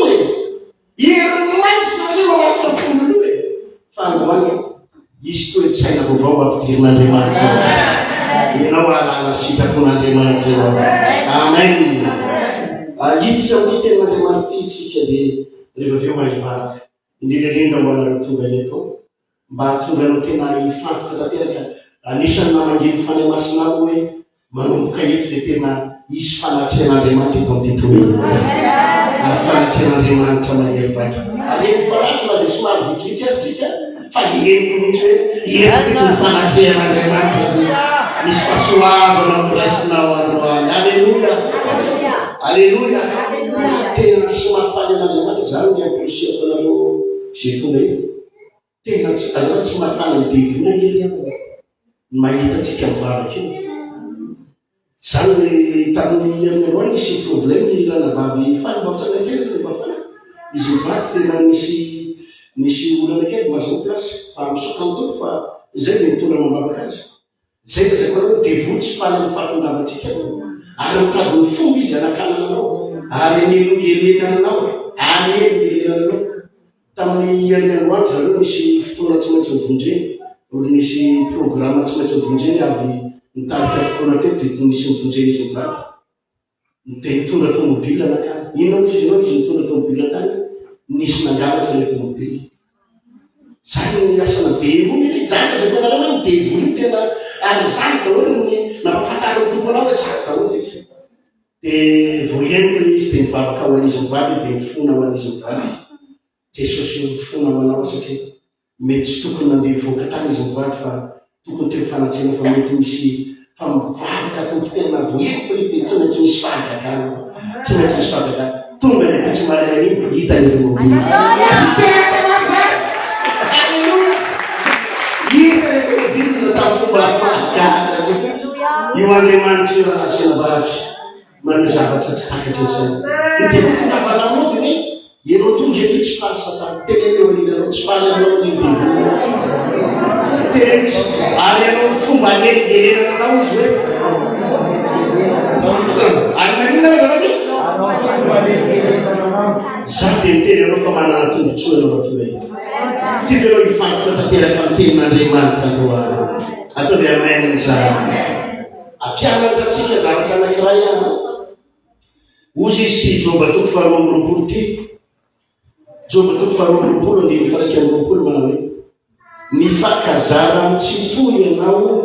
heriny maisy zay mamatotra fonolo io fa androany izy toe-tsaina vaovao ampidirin'Andriamanitra ianao alala sitrapon'Andriamanitra ianao amen ity zao ty ten'Andriamanitra itsika dia rehefa aveo mahivavaka indrindrandrindra ho anareo tonga eto mba tonga anao tena hifantoka tanteraka anisan'ny namangely fanay masinao hoe manomboka eto dia tena isy fanatrehan'Andriamanitra eto amin'ny tontolo ary fanatrehan'Andriamanitra mahery-baka areny faratona dia somary vitsivitsy atsika fa henoko mihitsy hoe henoko mihitsy ny fanatrehan'Andriamanitra misy fahasoavana amirasinao androany alleluia alleluia tena tsy mahafaly an'Andriamanitra zany ny ampirisihako anareo zay tonga iny tena azao tsy mahafaly ny devoly hery ihany mahita atsika mivavaka io zany hoe tamin'ny herinandroany misy problème ilana vavy faly mba mitsanga kely le mba faly izy mivavy tena misy olana kely mazao plasy fa misokany toko fa zay le mitondra mambavaka azy zay ka zay koa devoly tsy faly amin'ny fahatongavantsika ary mitady ny fomba izy anakanananao ary nyelenananao ary nyelenananao tamin'ny herinandroany zareo misy fotoana tsy maintsy mivondreny olo misy programme tsy maintsy mivondreny avy nitarika fotoana teto dia misy mivondreny izy mivavy dia nitondra tomobily anakany inona izy ianao izy nitondra tomobily tany nisy nangalatra le tomobily zany ny asana devoly zany zay tanareo hoe ny devoly tena ary zany daholo ny nampahafantariny tomponao hoe zany daholo izy dia voahenoko le izy dia mivavaka ho an'izy mivavy dia mifona ho an'izy mivavy Jesosy mifona manao satria mety tsy tokony nandeha voaka tany izy mivavy fa tokony teo fanatrena fa mety misy fa mivavaka toko tena voahenoko le dia tsy maintsy misy fahagagana tsy maintsy misy fahagagana tonga le tsy marina iny hita ny tomobily io Andriamanitra io raha asina vavy manao zavatra tsy takatra izay itekotongavanamodiny ianao tonga eto tsy faly satana teneneo aninanao tsy faly anao ny devoly tena izy ary anao fomba aneligelenananao izy hoe ary maninao zany dia miteny anao fa manana tombotsoa anao matonga eto tia anao hifantoka tanteraka amin'ny tenin'Andriamanitra androany ataovy amen zany ampianaratsika zavatra anankiray ozy izy ty Joba toko faharoa amby roapolo ty Joba toko faharoa amby roapolo andiny faraiky amby roapolo manao hoe ny fakazara mitsitohy ianao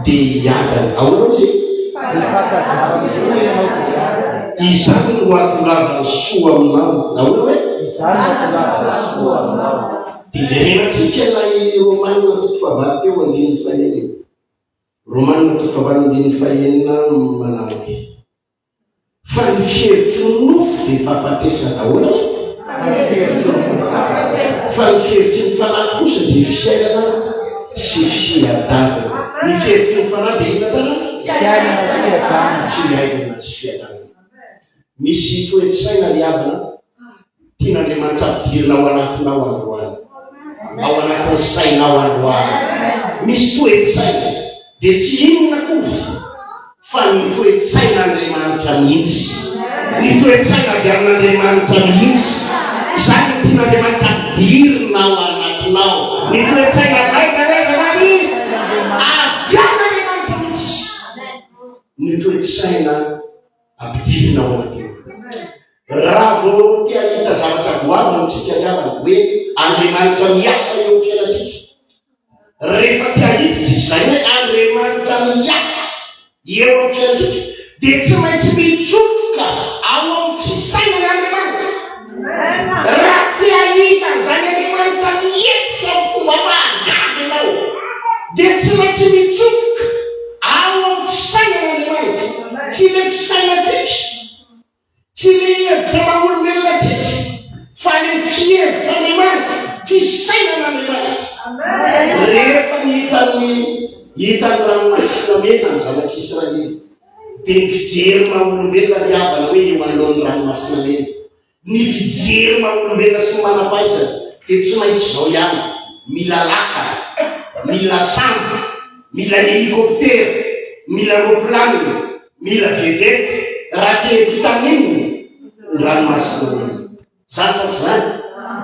dia hiadana aonao izy izany no atolava soa aminao aona hoe dia verenatsika ilay romanina toko fahavalo teo andiny fahaenina romanina toko fahavalo andiny fahaenina manao hoe fa ny fihevitry ny nofo dia fahafatesana ahoana hoe fa ny fihevitry ny fanahy kosa dia fisainana sy fiadanana ny fihevitry ny fanahy dia ina tsara fiainana sy fiadanana misy toe-tsaina riavana tian'Andriamanitra ampidirina ao anatinao androany ao anatin'ny sainao androany. Misy toe-tsaina dia tsy inona koa fa ny toe-tsain'Andriamanitra mihitsy. Ny toe-tsaina avy amin'Andriamanitra mihitsy. Izany ny tian'Andriamanitra dirina ao anatinao. Ny toe-tsaina avy amin'Andriamanitra mihitsy. Ny toe-tsaina ampidirina ao anatinao. Raha vao tia hita zavatra voavy antsika niavana hoe Andriamanitra miasa eo amin'ny fiainantsika. Rehefa tia hitsitsika izay hoe Andriamanitra miasa eo amin'ny fiainantsika dia tsy maintsy mitsofoka ao amin'ny fisainan'Andriamanitra. Raha tia hita zany Andriamanitra mihetsika amin'ny fomba mahagaga ianao dia tsy maintsy mitsofoka ao amin'ny fisainan'Andriamanitra. Tsy le fisainantsika, tsy le hevitra maha-olombelona tsika, fa le fihevitra Andriamanitra, fisainan'Andriamanitra. Rehefa hitan'ny ranomasina mena ny zanak'Israely dia ny fijery maha-olombelona miavana hoe eo anoloan'ny ranomasina mena. Ny fijery maha-olombelona sy manam-pahaizana dia tsy maintsy zao ihany: mila laka, mila sambo, mila helikoptera, mila roplanina, mila vedety. Raha te vitamine ny ranomasina mena. Zasa tsy zany.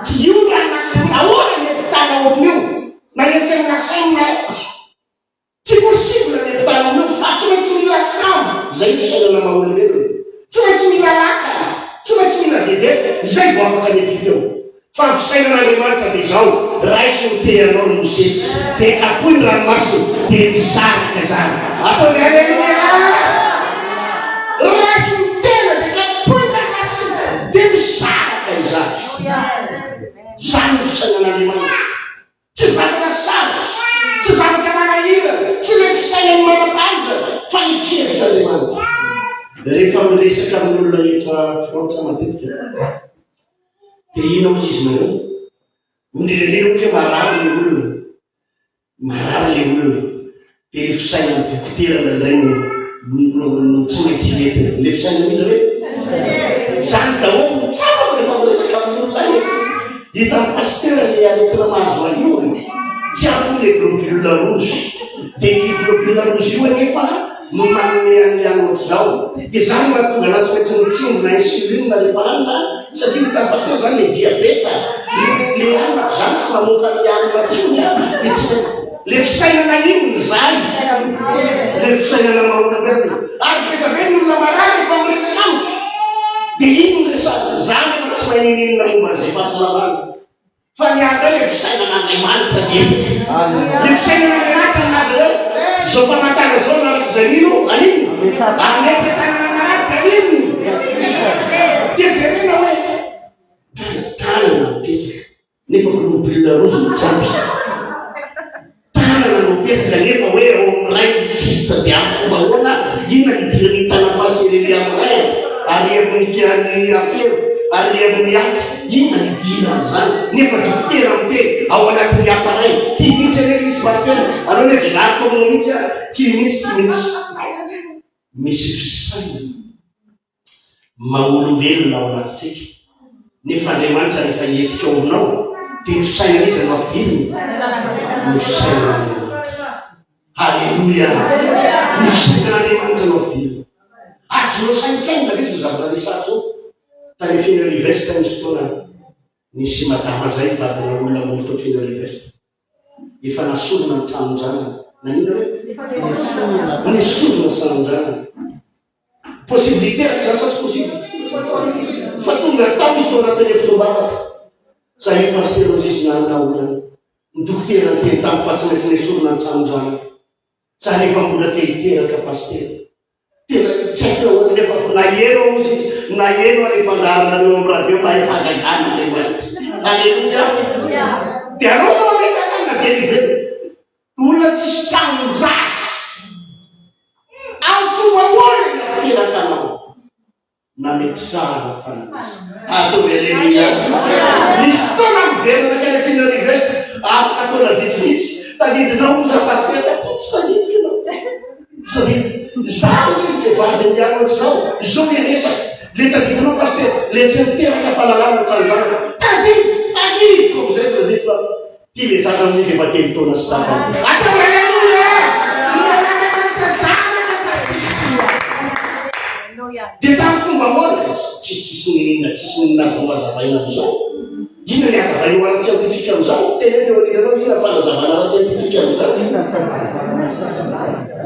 Tsy io ranomasina ahoana ny evitana amin'io na etsena saina. Tsy possible ny evitana amin'io fa tsy maintsy mila sambo. Zay fisainana maha-olombelona. Tsy maintsy mila laka, tsy maintsy mila vedety. Zay vao afaka ny eviteo. Fa ny fisainan'Andriamanitra dia izao: raisy ny teanao ny Mosesy dia kapohy ny ranomasina dia misarika zany. Ataony haleluya. Raisy ny tena dia kapohy ny ranomasina dia misarika izany. Zany ny fisainan'Andriamanitra. Tsy vatana sarotra, tsy zavatra manahirana, tsy le fisainany manam-pahaizana, fa ny fihevitran'Andriamanitra. Rehefa miresaka amin'olona eto Frantsa matetika dia ino ao izy nareo? Indrindra ohatra marary le olona, marary le olona dia le fisainany dokotera indray no tsy maintsy entina. Le fisainany izy hoe zany daholo tsara rehefa miresaka amin'olona eto. Hitan'ny pastera le aretina mahazo anio tsy ampy le globule rouge. Dia ny globule rouge io anefa no manome an'ilay ohatr'izao. Dia izany mahatonga anazy tsy maintsy mitsingona insuline rehefa hanina, satria hitan'ny pastera zany le diabeta le hanina zany tsy mamoaka ny hanina tsony. Dia tsy le fisainana ino zay, le fisainana maha-olombelona. Ary ketave ny olona marary efa miresaka amiko dia ino ny resaka zany fa tsy maninina momba zay fahasalamana. Fa ny andro le fisainan'Andriamanitra dia le fisainan'Andriamanitra nazy hoe zao famatana zao naraka zanino anino amety tanana mararika anino. Dia jerena hoe tanana mipetraka nefa globule rouge mitsampy. Tanana mipetraka nefa hoe ao amin'ny ray misy Krista dia amin'ny fomba ahoana inona ny idiran'ny tanam-pahaserely amin'ny ray ary evin'ny afero ary amin'ny aty inona ny idina zany. Nefa dokotera amite ao anatin'ny aparay tia mihitsy ane misy pastera anao le velariko aminao mihitsy a tia mihitsy. Misy fisaina maha-olombelona ao anatitsika. Nefa Andriamanitra rehefa hihetsika ao aminao dia ny fisainana izy no ampidirina. Ny fisainan'Andriamanitra. Halleluja. Ny fisainan'Andriamanitra no ampidirina. Azonao saintsaina izy ho zavatra resaka zao. Tany Feneriveste misy fotoana nisy madama zay vadina olona molo tao Feneriveste. Efa nasorona ny tranondrana. Nanino hoe? Nisorona ny tranondrana. Possibilité raha zany sa tsy possible. Fa tonga tao izy tao anatin'ny efitom-bavaka. Zay ny pasterologiste nanana olona. Ny dokotera ny teny tamin'ny fa tsy maintsy nisorona ny tranondrana. Sa rehefa mbola te hiteraka pastera. Tena tsy haiko ahoana nefa naheno izy naheno rehefa andaharanareo amin'ny radio mba hifagagana Andriamanitra. Alleluia. Dia anao tao ametsakana delivre olona tsisy tranonjasy amin'ny fomba olona teraka anao na mety tsara fanazy. Atao alleluia. Nisy fotoana miverina ka le Feneriveste afaka taona vitsivitsy tadidinao oza pastera tsy tadidy ianao. Tsy tadidy. Zao izy le vady miaro ohatr'izao zao le resaka le tadidinao pastera le tsy miteraka fahalalana ny tranondrana tadidy koa amizay tadidiko. Ty le zaza amin'izy efa telo taona sy tapany. Atao haleluia! Dia tamin'ny fomba moana tsisy nazavahina amin'izao. Ina ny azavaina ara siantifika amin'izao? Tena teorianao ina fanazavana ara siantifika amin'izao?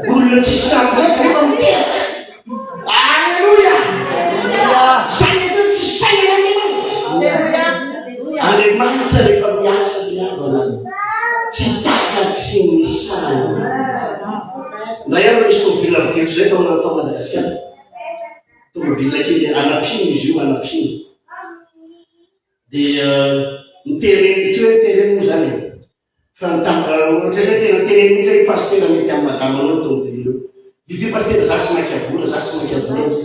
Olona tsisy tamin'izay rehefa miteraka. Alleluia! Zany eto fisainana Andriamanitra rehefa miasa miavana tsy takatsy ny saina. Na ihany misy tomobila viketro zay tao Madagasikara. Tomobila kely anapino izy io anapino. Dia nitereny tsy hoe nitereny moa zany. Fa ohatra hoe tena tereny mihitsy hoe pasitera mety amin'ny madama anao tomobila io. Io pasitera za tsy mainka vola, za tsy mainka vola.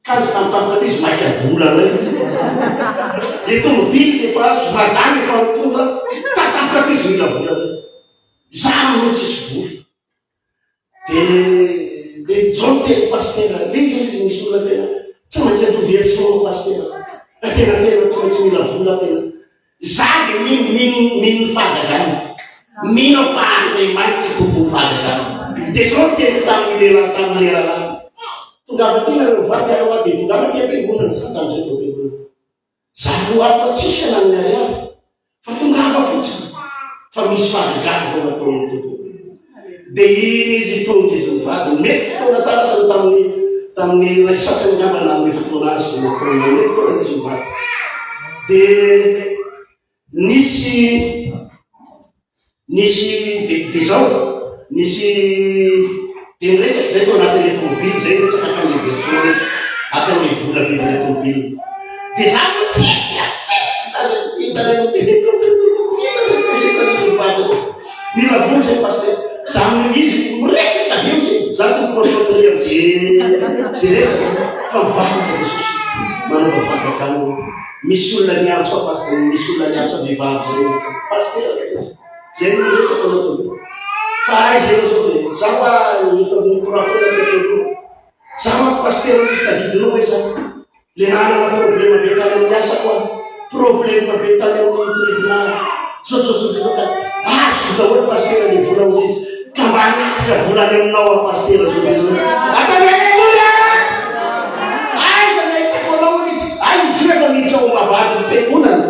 Kan tamtampoka izy mainka vola rey. Le tomobily efa azo madama efa mitondra tamtampoka izy mila vola rey. Za mihitsy izy vola. Dia zao teny pasitera, le izy misy olona tena tsy maintsy atoverisoa pasitera. Tena tsy maintsy mila vola tena. Za dia mino fahagagana. Mino fa Andriamanitra tompo fahagagana. Dia zao teny tamin'ny lera. Tongava tena no vady arao aby, tongava ty am-piangonana za tamin'izay tao am-piangonana. Za roa afa tsisy anan'ny ariary. Fa tongava fotsiny. Fa misy fahagagana ho natao ny tompo. Dia iny izy tonga izy mivady. Mety fotoana tsara sa tamin'ny ray sasany ngambana amin'ny fotoana azy sy mety fotoana izy mivady. Dia nisy zao nisy dia miresaky zay tao anatin'le tomobily zay resaka akan'le version izy akan'le vola vidin'le tomobily. Dia za no tsisy mila vola zay pasitera. Za izy miresaka be izy. Za tsy miconcentré amin'izay resaka fa mivadika Jesosy. Manova vadakany. Misy olona niantso pasitera, misy olona niantso vehivavy zay pasitera izy. Zay no resaka anao. Fa izy zao hoe zaho hitako korafona teteloha. Zaho manko pasitera misy tadidinao hoe zany. Le nanana problema be tany amin'ny asa koa. Problema be tany amin'ny tribunal. Zao ka azo daholo pasitera le vola izy. Ka mba hanatitra volany aminao a pasitera zao. Haleluia! Aiza na hitako anao izy. Izy io efa miditra ao am-bavady ny fiangonana.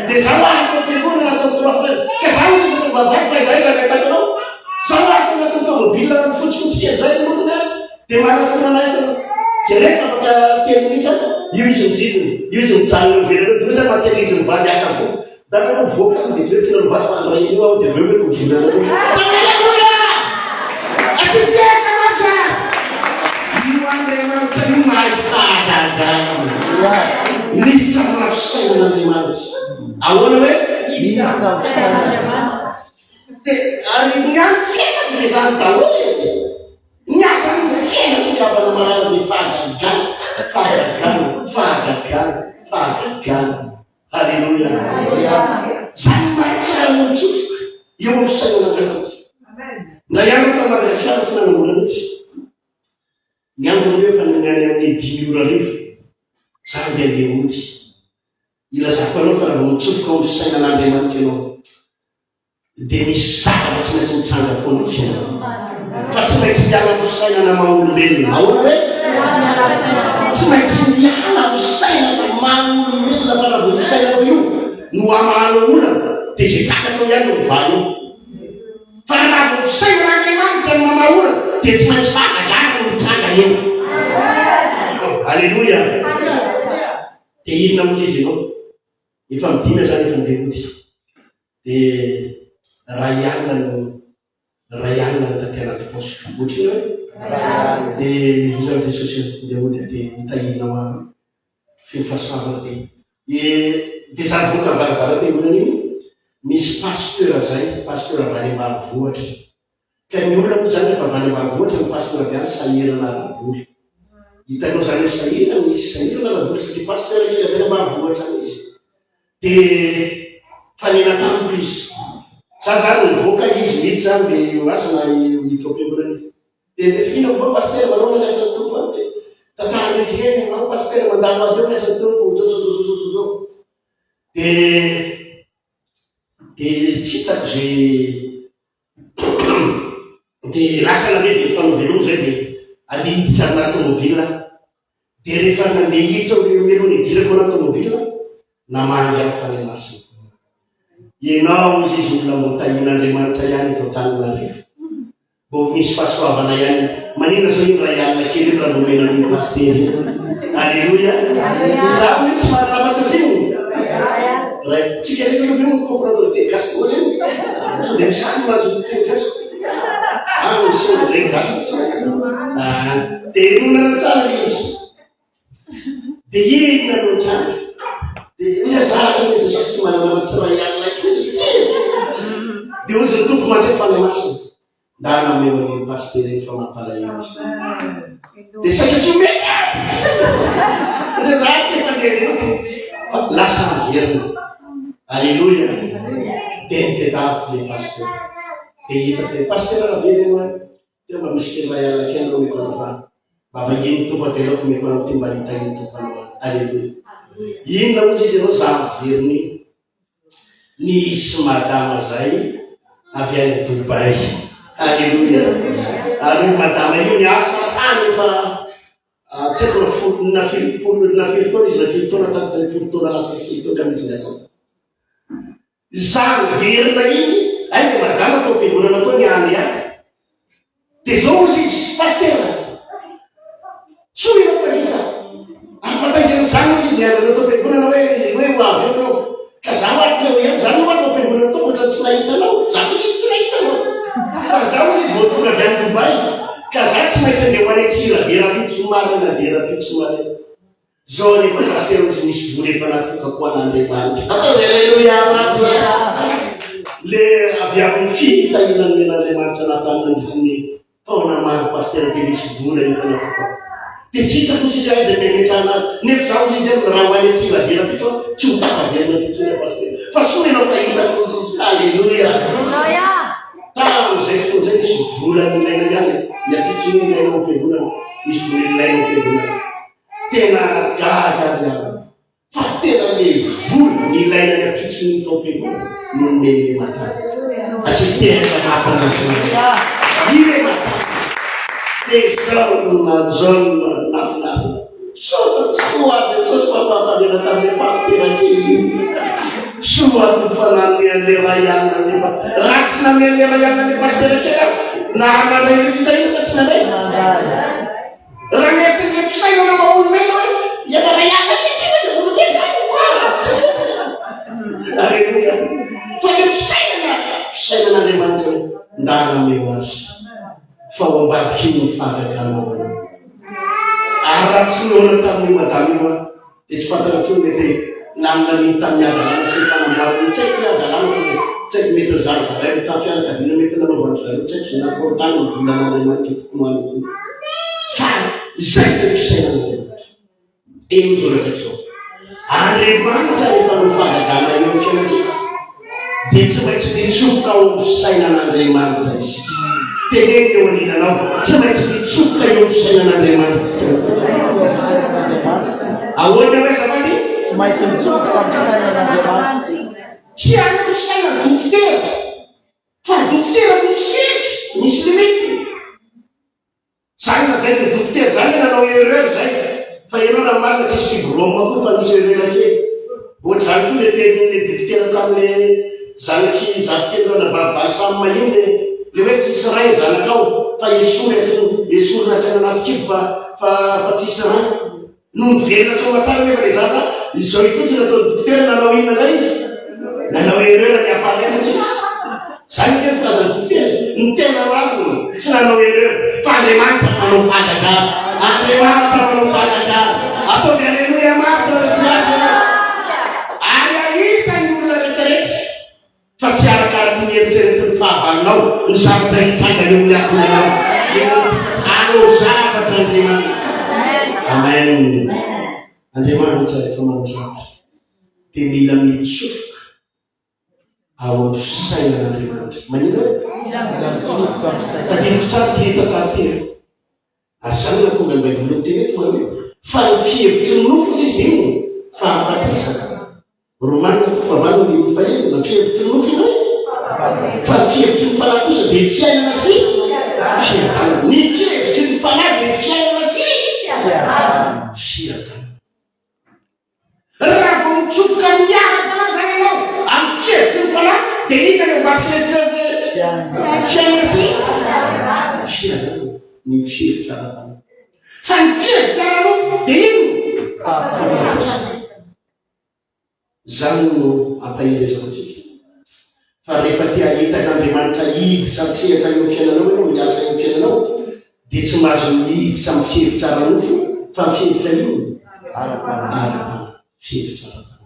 Dia zaho ahitako fiangonana atao korafona. Ka zaho izy atao am-bavady fa izay ka nahitako anao. Zaho ahitako natao tomobila fotsifotsy zay ny lokony ary. Dia manatona anahitako. Zay rehefa afaka telo minitra io izy mijidony. Io izy mijanona velona. Dia zay mahatsela izy mivady aka avao. Dara anao voaka dia zay tena mivady fa andray io aho dia aveo hoe kovilana anao. Haleluia! Atsiteka maka! Io Andriamanitra io mahay fahagagana. Miditra amin'ny fisainan'Andriamanitra. Ahoana hoe? Miditra amin'ny fisainan'Andriamanitra. Ary niany fiainako le zany daholo e. Niasa ny fiaina tokavana marana ny fahagagana. Haleluia. Zany mahatsara ny mitsofoka eo amin'ny fisainan'Andriamanitra. Na ihany ka Madagasikara tsy nanambola mihitsy. Ny andro hoe fa nangany amin'ny 10 ora rehefa. Za dia andeha hody. Ilazako anao fa raha mitsofoka ao amin'ny fisainan'Andriamanitra ianao. Dia misy zavatra tsy maintsy mitranga foana ny fiainana. Fa tsy maintsy miala amin'ny fisainana maha-olombelona. Ahoana hoe? Tsy maintsy miala amin'ny fisainana maha-olombelona fa raha vao fisainanao io no amahanao olana dia izay takatao ihany no mivany io. Fa raha vao fisainan'Andriamanitra no mamaha olana dia tsy maintsy fahagagana no mitranga eo. Alleluia. Dia inona moa izy ianao? Efa midina zany efa andeha hody. Dia ray alina ny taty anaty paosy. Ohatriny hoe? Dia izy amin'izay Jesosy andeha hody dia hitahinao fifasoavana dia za boka varavara fiangonana io. Misy pasteur zay, pasteur avy any ambanivohitra. Ka ny olona moa zany efa avy any ambanivohitra ny pasteur avy any sahirana araboly. Hitanao zany hoe sahirana araboly satria pasteur kely avy any ambanivohitra izy. Dia fanena tamiko izy. Za zany nivoaka izy miditra zany dia asana hiditra ao am-piangonana io. Dia fihinako vao pasteur manao ny asan'ny tompo any dia tantarana izy eny manao pasteur mandalo azy eo ny asan'ny tompo zao. Dia dia tsy hitako zay dia lasa nandeha dia fanoveloa zay dia aliditra anaty tômôbila dia rehefa nandeha hiditra melony idira fo anaty tômôbila namangy amin'ny fanamasina. Ianao izy izy olona mbo tahin'Andriamanitra ihany eto Antananarivo, mbo misy fahasoavana ihany. Manina zao iny ray alina kely io raha nomena ny pastery. Alleluia. Zaho hoe tsy mahalavatra ziny. Tsika rehefa aloha io comprendre te gasy vola iny. So dia misy tsy mahazo te gasy. Misy ndray gasy tsika. Dia nonana tsara izy. Dia iny nanao tsara. Dia izy zahako ny Jesosy tsy mahalavatra ray alina kely. Dia ozy ny tompo mantsy fanamasina. Da nameo ny pastery fa mampalahelo izy. Dia saika tsy mety. Dia zaho te mandeha lasa averina. Alleluia. Dia nitedaviko le pastery. Dia hitako le pastery averina dia mba misy kely ray alina kely anao mekona fa mba vahiny tompo atelako mekona ty mba hitahiny tompo anao. Alleluia. Inona ozy izy anao zaho averina iny. Nisy madama zay avy any Dubai. Alleluia. Ary madama io niasa tany efa tsy haiko na firy taona izy na firy taona taty firy taona latsaky firy taona misy niasa. Zaho verina iny, ay madama atao am-piangonana atao niany ihany. Dia zao izy izy pastera. So io fahita. Ary fataizany zany izy niarana atao am-piangonana hoe ho avy anao. Ka zaho ato hoe zany ho atao am-piangonana atao ohatrany tsy nahitanao. Zaho izy tsy nahitanao. Fa zaho izy vao tonga avy any Dubai, ka zaho tsy maintsy andeha ho any atsira vera-pitsy marina vera-pitsy marina. Zao anefa pastera tsy misy vola efa natokako an'Andriamanitra. Alleluia. Le avy amin'ny fitahinany men'Andriamanitra natanandrisiny taona maro pastera dia misy vola efa natokako. Dia tsy hitako izy aiza memetrana nefa zaho izy raha ho any atsira vera-pitsy tsy ho takaverina pitsy ny pastera. Fa soa ianao tahitako izy. Alleluia. Tamin'izay fotoana izay misy vola ilaina ihany. Ny apitsy ny ilaina am-piangonana, misy vola ilaina am-piangonana. Tena gaga ihany. Fa tena le vola ny ilaina ny apitsy ny tao am-piangonana no nomeny le matana. Asi tena mahafanazana. Ire matana. Dia zao nafinafina. Soa Jesosy mampampanena tamin'le pastera kely. Soa ny fanamian'le ray alina nefa. Raha tsy namian'le ray alina le pastera kely na hanarray le fitahina sa tsy nanday. Raha mety le fisainana maolomena hoe efa ray alina kely dia olomena Alleluia. Fa le fisainan'Andriamanitra ndanameo azy. Fa ho ambadikiny ny fahagaganao anao. Ary raha tsy noana tamin'ny madama io dia tsy fantatra tsony mety namina miny tamin'ny adalana sy fanamboarana tsy haiko tsy adalana tsy haiko mety zarazaraina tamin'ny fianakaviana mety nanaovana zareo tsy haiko zay natao tany ny volan'Andriamanitra tokony ho any. Fa izay le fisainan'Andriamanitra. Eno zao resaky zao. Andriamanitra rehefa no fahagagana eo amin'ny fiainantsika dia tsy maintsy mitsofoka ao amin'ny fisainan'Andriamanitra isika. Teneny eo aninanao, tsy maintsy mitsofoka eo amin'ny fisainan'Andriamanitra. Ahoana hoe zavady? Tsy maintsy mitsofoka amin'ny fisainan'Andriamanitra. Tsy any fisaina dokotera, fa dokotera misy fety, misy limity. Zany na zay ny dokotera zany nanao erreur zay. Fa ianao raha marina tsisy fibroma koa fa misy erreur kely. Ohatra zany koa le tenin'le dokotera tamin'le zanaky zafikely baribary samy mahiny le hoe tsisy ray zanakao fa esorina tsy anaty kibo fa tsisy ray. No miverina soa tsara nefa le zaza izao ifotsiny natao dokotera nanao inona ndray izy? Nanao erreur ny appareil tsisy. Zany ny fitazany dokotera. Ny tena marina tsy nanao erreur fa Andriamanitra manao fahagagana. Andriamanitra manao fahagagana. Ataovy alleluia mafy raha tsy azy ianao. Ary ahita ny olona rehetrarehetra fa tsy arakaraky ny eritreretin'ny fahavalonao ny zavatra hitsanga eo amin'ny afonanao. Anao zavatra Andriamanitra. Amen. Andriamanitra rehefa manao zavatra dia mila mitsofoka ao amin'ny fisainan'Andriamanitra. Manino hoe? Tadidiko tsara ty hita taritery. Ary zany na tonga ny Baiboly teny eto manao hoe fa ny fihevitry ny nofo izy iny fahafatesana. Romanina to fahavalo ny faheno na fihevitry ny nofina hoe fa ny fihevitry ny falahy kosa dia fiainana sy fiadana. Ny fihevitry ny falahy dia fiainana sy fiadana. Raha vao mitsofoka miaraka zany ianao amin'ny fihevitry ny falahy dia ina ny vakilefievy fiainana sy fiadana. Ny fihevitra ara-panahy fa ny fihevitra ara-nofo dia ino zany no ampahirezako antsika. Fa rehefa tia hitan'Andriamanitra hiditra mitsehatra eo fiainanao ianao, miasa eo fiainanao, dia tsy mahazo hiditra amin'ny fihevitra ara-nofo fa ny fihevitra ino ara-panahy. Fihevitra ara-panahy.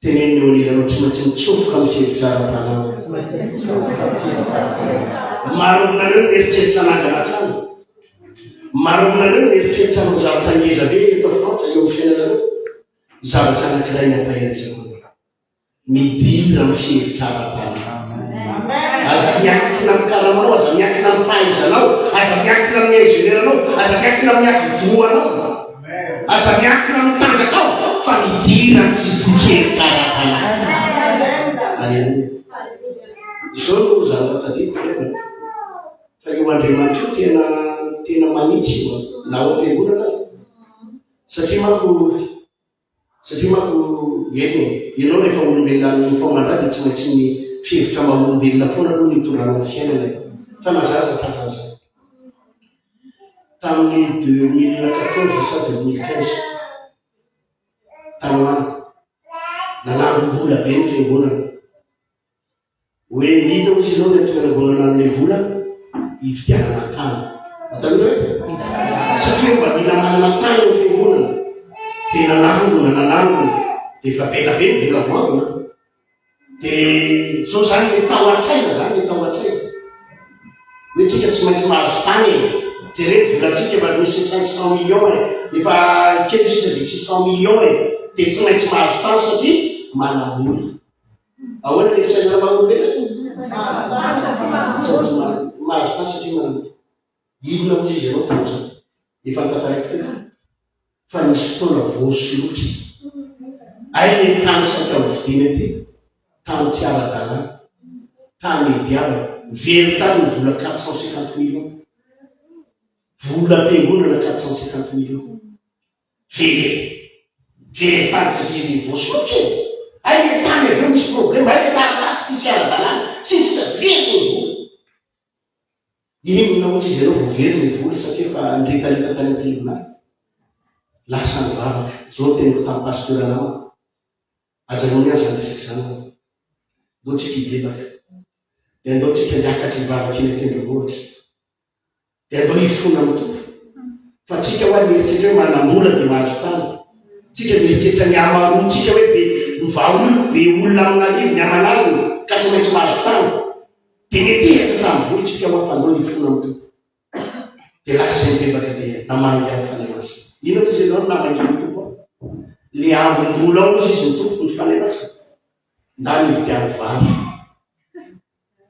Teneniny eo anilanao tsy maintsy mitsofoka amin'ny fihevitra ara-panahy. Maro aminareo ny eritreritra an'angalatra any. Maro aminareo ny eritreritra anao zavatra ngeza be eto Frantsa eo fiainanareo. Zavatra anankiray ny ampahirezako midira amin'ny fihevitra ara-panahy. Aza miankina amin'ny karamanao, aza miankina amin'ny fahaizanao, aza miankina amin'ny ingénieranao, aza miankina amin'ny afidoanao, aza miankina amin'ny tanjakao, fa midira amin'ny fihevitra ara-panahy. Aleluia. Izao no zavatra tadidiko alefa fa io Andriamanitra io tena manitsy io na ao am-piangonana satria manko eny ianao rehefa olombelona ny fomandra dia tsy maintsy ny fihevitra maha-olombelona foana aloha ny itoranao fiainana. Fa mazaza tafaza tamin'ny 2014 sa 2015 tanoana nanambola be ny fiangonana hoe nina ozy izao ny fiangonana amin'ilay vola hividianana tany. Atanio hoe satria mba mila manana tany ny fiangonana dia nanangona dia efa belabe ny vola voangona dia zao zany le tao an-tsaina zany le tao an-tsaina hoe tsika tsy maintsy mahazo tany jereny volantsika efa misy 500 millions efa kely sisa dia 600 millions dia tsy maintsy mahazo tany satria manambola. Ahoana le fisainana maha-olombelona mahazo tany satria manambola. Inona ozy izy ianao tao zany efa ntantaraiky teo fa nisy fotoana voasoloky ay le tany saika mividina ty tany tsy ara-dalàna tany diava very tany ny vola 450 millions vola am-piangonana 450 millions very tany satria le voasoloky ay le tany aveo misy problème ay le tany lasy tsy ara-dalàna sisy very inona ohatsy izy ianao voavery ny vola satria fa nretaleta tany am-tribunal lasa ny vavaka zao teniko tamin'ny pasteur anao ajanony azy aresaky zany ndao tsika hibebaka dia andao tsika hiakatry ny vavaka iny atendrombohitra dia andao hifona amin'ny tompo fa tsika hoa mieritreritra hoe manambola dia mahazo tany tsika mieritreritra ny amarotsika hoe be mivaoloko be olona amin'arivo ny amanalina ka tsy maintsy mahazo tany dia mety efa tamin'ny vola tsika hoa fa andao hifona amin'ny tompo dia lasa mibebaka dia namangy amin'ny fanemasina. Ino izy ianao namany ny tompo le ambom-bola ao izy ny tompo ny fanemasina nda ny vidiany vary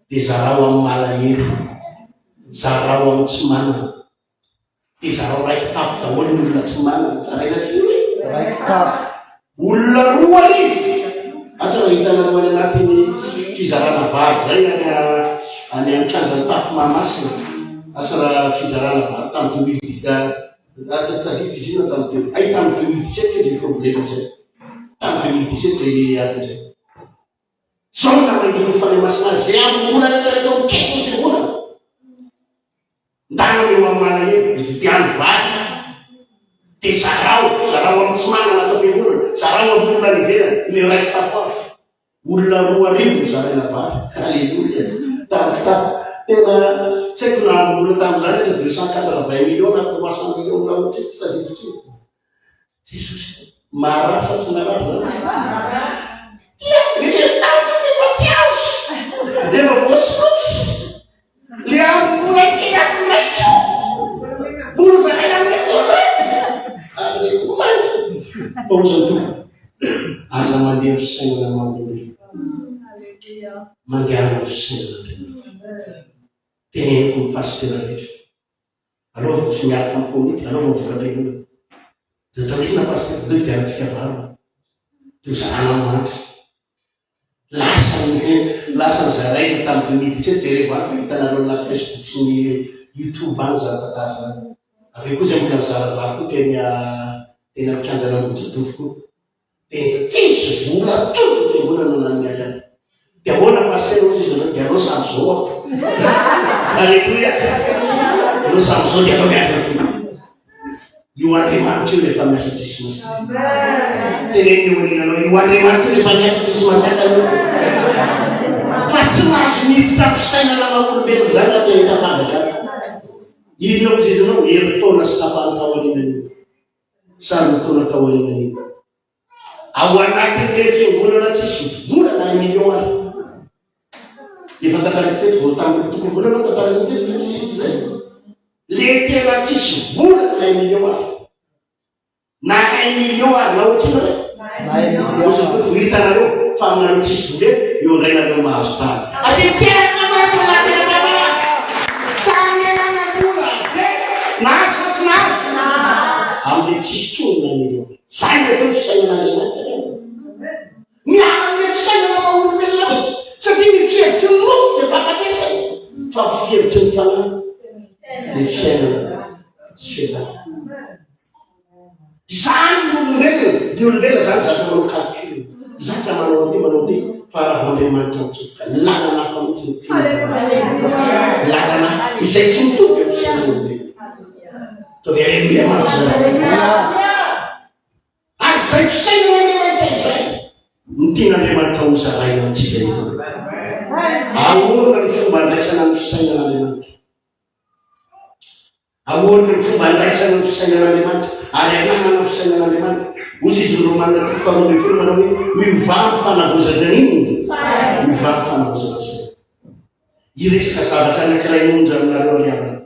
dia zarao amin'ny malahelo zarao amin'ny tsy manana dia zarao raiky tapo daholo ny olona tsy manana zaraina firy olona roa arivo asa raha hitanareo any anatin'ny fizarana vary zay any amin'ny kanjany tafo mahamasina asa raha fizarana vary tamin'ny 2017 zay problème zay tamin'ny 2017 zay atin'izay sao namanginy fanemasina zay ambola rehetrarehetra mikesy ny fiangonana ndana eo amin'ny malahelo vidiany vary dia zarao amin'ny tsy manana atao fiangonana zarao amin'ny olona niverana ny raiky tapo avy olona roa arivo zaraina vary. Alleluia. Tamin'itapo tena tsy haiko na ambola tamin'izany sa 280 millions na 300 millions na ohatsy tsy tadiditsy Jesosy marasa tsy narasa tsy azo dia voasoloky le ambola kinatinaiko bola zaraina amin'ny paozanto aza mandeha fisainana manolobelo mandeha amin'ny fisainana teneniko ny pasteur rehetra aloha sy miaraka amin'ny komity aloha vola-piangonana dia taokina pasteur dia hidianantsika varo tozarana mantra lasa zaraina tamin'ny 2017 jereo any fahitanareo anaty Facebook sy ny YouTube any zany tantara zany. Aveo koa zay mbola zaravary koa tena mikanjana ambojadofo koa. Tena tsisy vola tolo fiangonana nan'ny ayany. Dia ahoana pasteur izy zao dia anao samy zao ako. Alleluia. Anao samy zao dia anao miaraka toy. Io Andriamanitra io rehefa miasa tsisy masaka. Teneniny eo aninanao io Andriamanitra io rehefa miasa tsisy masaka io. Fa tsy mahazo miditra fisainana maolombelona zany raha te tapavaka. Inona izy ianao herintaona sy tapahany tao aorianan'io. Samy taona tao aorianan'io. Ao anatin'ilay fiangonana tsisy volana 1 million ary. Efa tantarako teto vao tamin'ny tokom-bolana tantarako teto tsy zay. Le tena tsisy volana 1 million ary. Na 1 million ary na ohatrino re. Ozy toko hitanareo fa aminareo tsisy vola eo andrainareo mahazo tany. Asi tena mato anaty tana. Tanelana vola. Nahazo fa tsy nahazo. Amin'ny tsisy tsonina 1 million. Zay le teo fisainan'Andriamanitra. Miara-mia fisainana maolombelona mihitsy. Satria ny fihevitry ny mofo dia bakapesay. Fa fihevitry ny fanahy. Dia fisainana. Tsy fiainana. Zany olombelona. Ny olombelona zany zaka manao calcul. Zaka manao an'ity manao an'ity. Fa raha Andriamanitra mitsofoka. Lalana hafa mihitsy ny fiainana. Lalana izay tsy mitovy amin'ny fisainana olombelona. Tovy alleluia maro zany. Zay fisainana Andriamanitra izay. Ny tian'Andriamanitra ho zaraina amintsika eto. Ahoana ny fomba andraisana ny fisainana Andriamanitra? Ahoana ny fomba andraisana ny fisainana Andriamanitra? Ary ananana ny fisainana Andriamanitra. Ozy izy ny Romanina 12 manao hoe miovany fanavozana n'inona? Miovany fanavozana saina. Iresaka zavatra anankiray monja aminareo ariavana.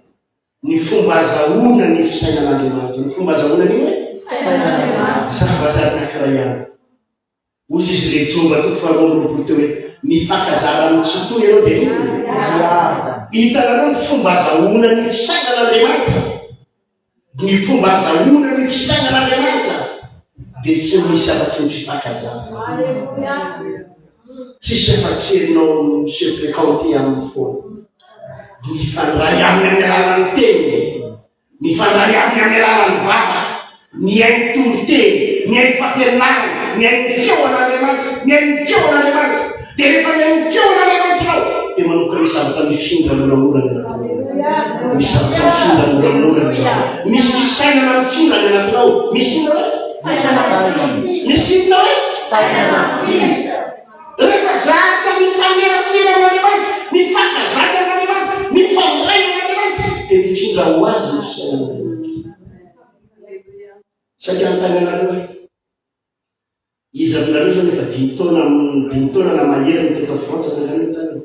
Ny fomba azahoana ny fisainana Andriamanitra. Ny fomba azahoana ny hoe? Zavatra anankiray ihany. Ozy izy rejomba toko faharoapolo teo hoe mifakazara amin'ny tsotoy ianao dia inona? Hitanareo ny fomba azahoana ny fisainana Andriamanitra. Ny fomba azahoana ny fisainana Andriamanitra dia tsy misy afa-tsy ny fifakazara. Tsisy afa-tsy herinao Monsieur Fréquenté amin'ny foana. Mifandray aminy amin'ny alalan'ny teny. Mifandray aminy amin'ny alalan'ny vavaka. Miainy toroteny, miainy fampianarana, miainy feon'Andriamanitra, miainy feon'Andriamanitra. Dia rehefa miainy feon'Andriamanitra ao, dia manokana zavatra mifindra moramora ny anatinao. Misy zavatra mifindra moramora ny anatinao. Misy fisainana mifindra ny anatinao. Misy inona hoe? Misy inona hoe? Rehefa zaka mifanerasera amin'Andriamanitra, mifakazaka amin'Andriamanitra, mifandray amin'Andriamanitra, dia mifindra ho azy ny fisainana Andriamanitra. Satria antany anareo hoe izy aminareo zao nefa 5 taona na mahery ny teto Frantsa zakany tany.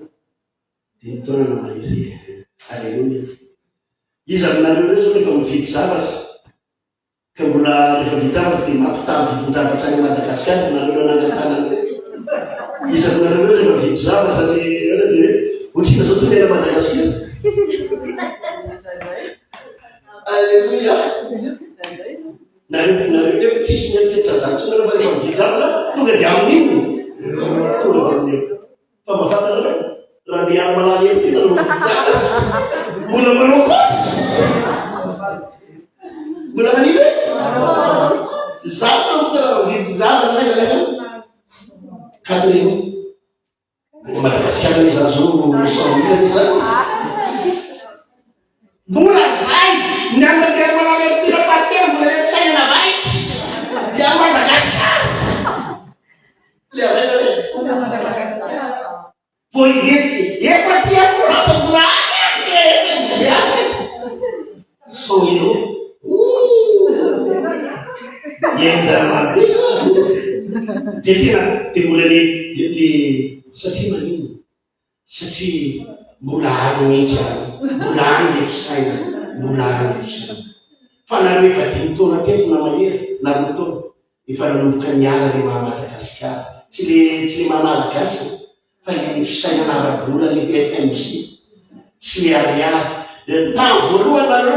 5 taona na mahery. Alleluia. Izy aminareo reo zao nefa mividy zavatra. Ka mbola rehefa vidy zavatra dia mampitavy vivon-javatra any Madagasikara nareo nangatana reo. Izy aminareo reo rehefa vidy zavatra dia ohatrina zao toy ena Madagasikara. Alleluia. Nareo dia tsisy mieritreritra zany tsy nareo rehefa mividy zavatra tonga dia amin'inona? Tonga dia amin'io. Fa mahafantarareo raha miaro malala ery tena rehefa mividy zavatra. Mbola manao kôty. Mbola manino hoe? Zaho tahaka raha mividy zavatra naizany. Kadreny. Madagasikara izy azo 100 000 zany. Mbola zay miaro malala ery tena pasteur mbola fisainana vaitsy. Miaro Madagasikara. Le avela le. Foi ele. Efa tia Frantsa mbola any. Sou eu. Entra dia tena dia mbola le satria manino? Satria mbola any mihitsy any. Mbola any le fisainana. Mbola any le fisainana. Fa nareo efa 5 taona teto na mahery na 10 taona efa nanomboka niala le maha Madagasikara. Tsy le maha Malagasy fa le fisainana ara-bola le PFMJ sy le ariary. Tamin'ny voalohany nareo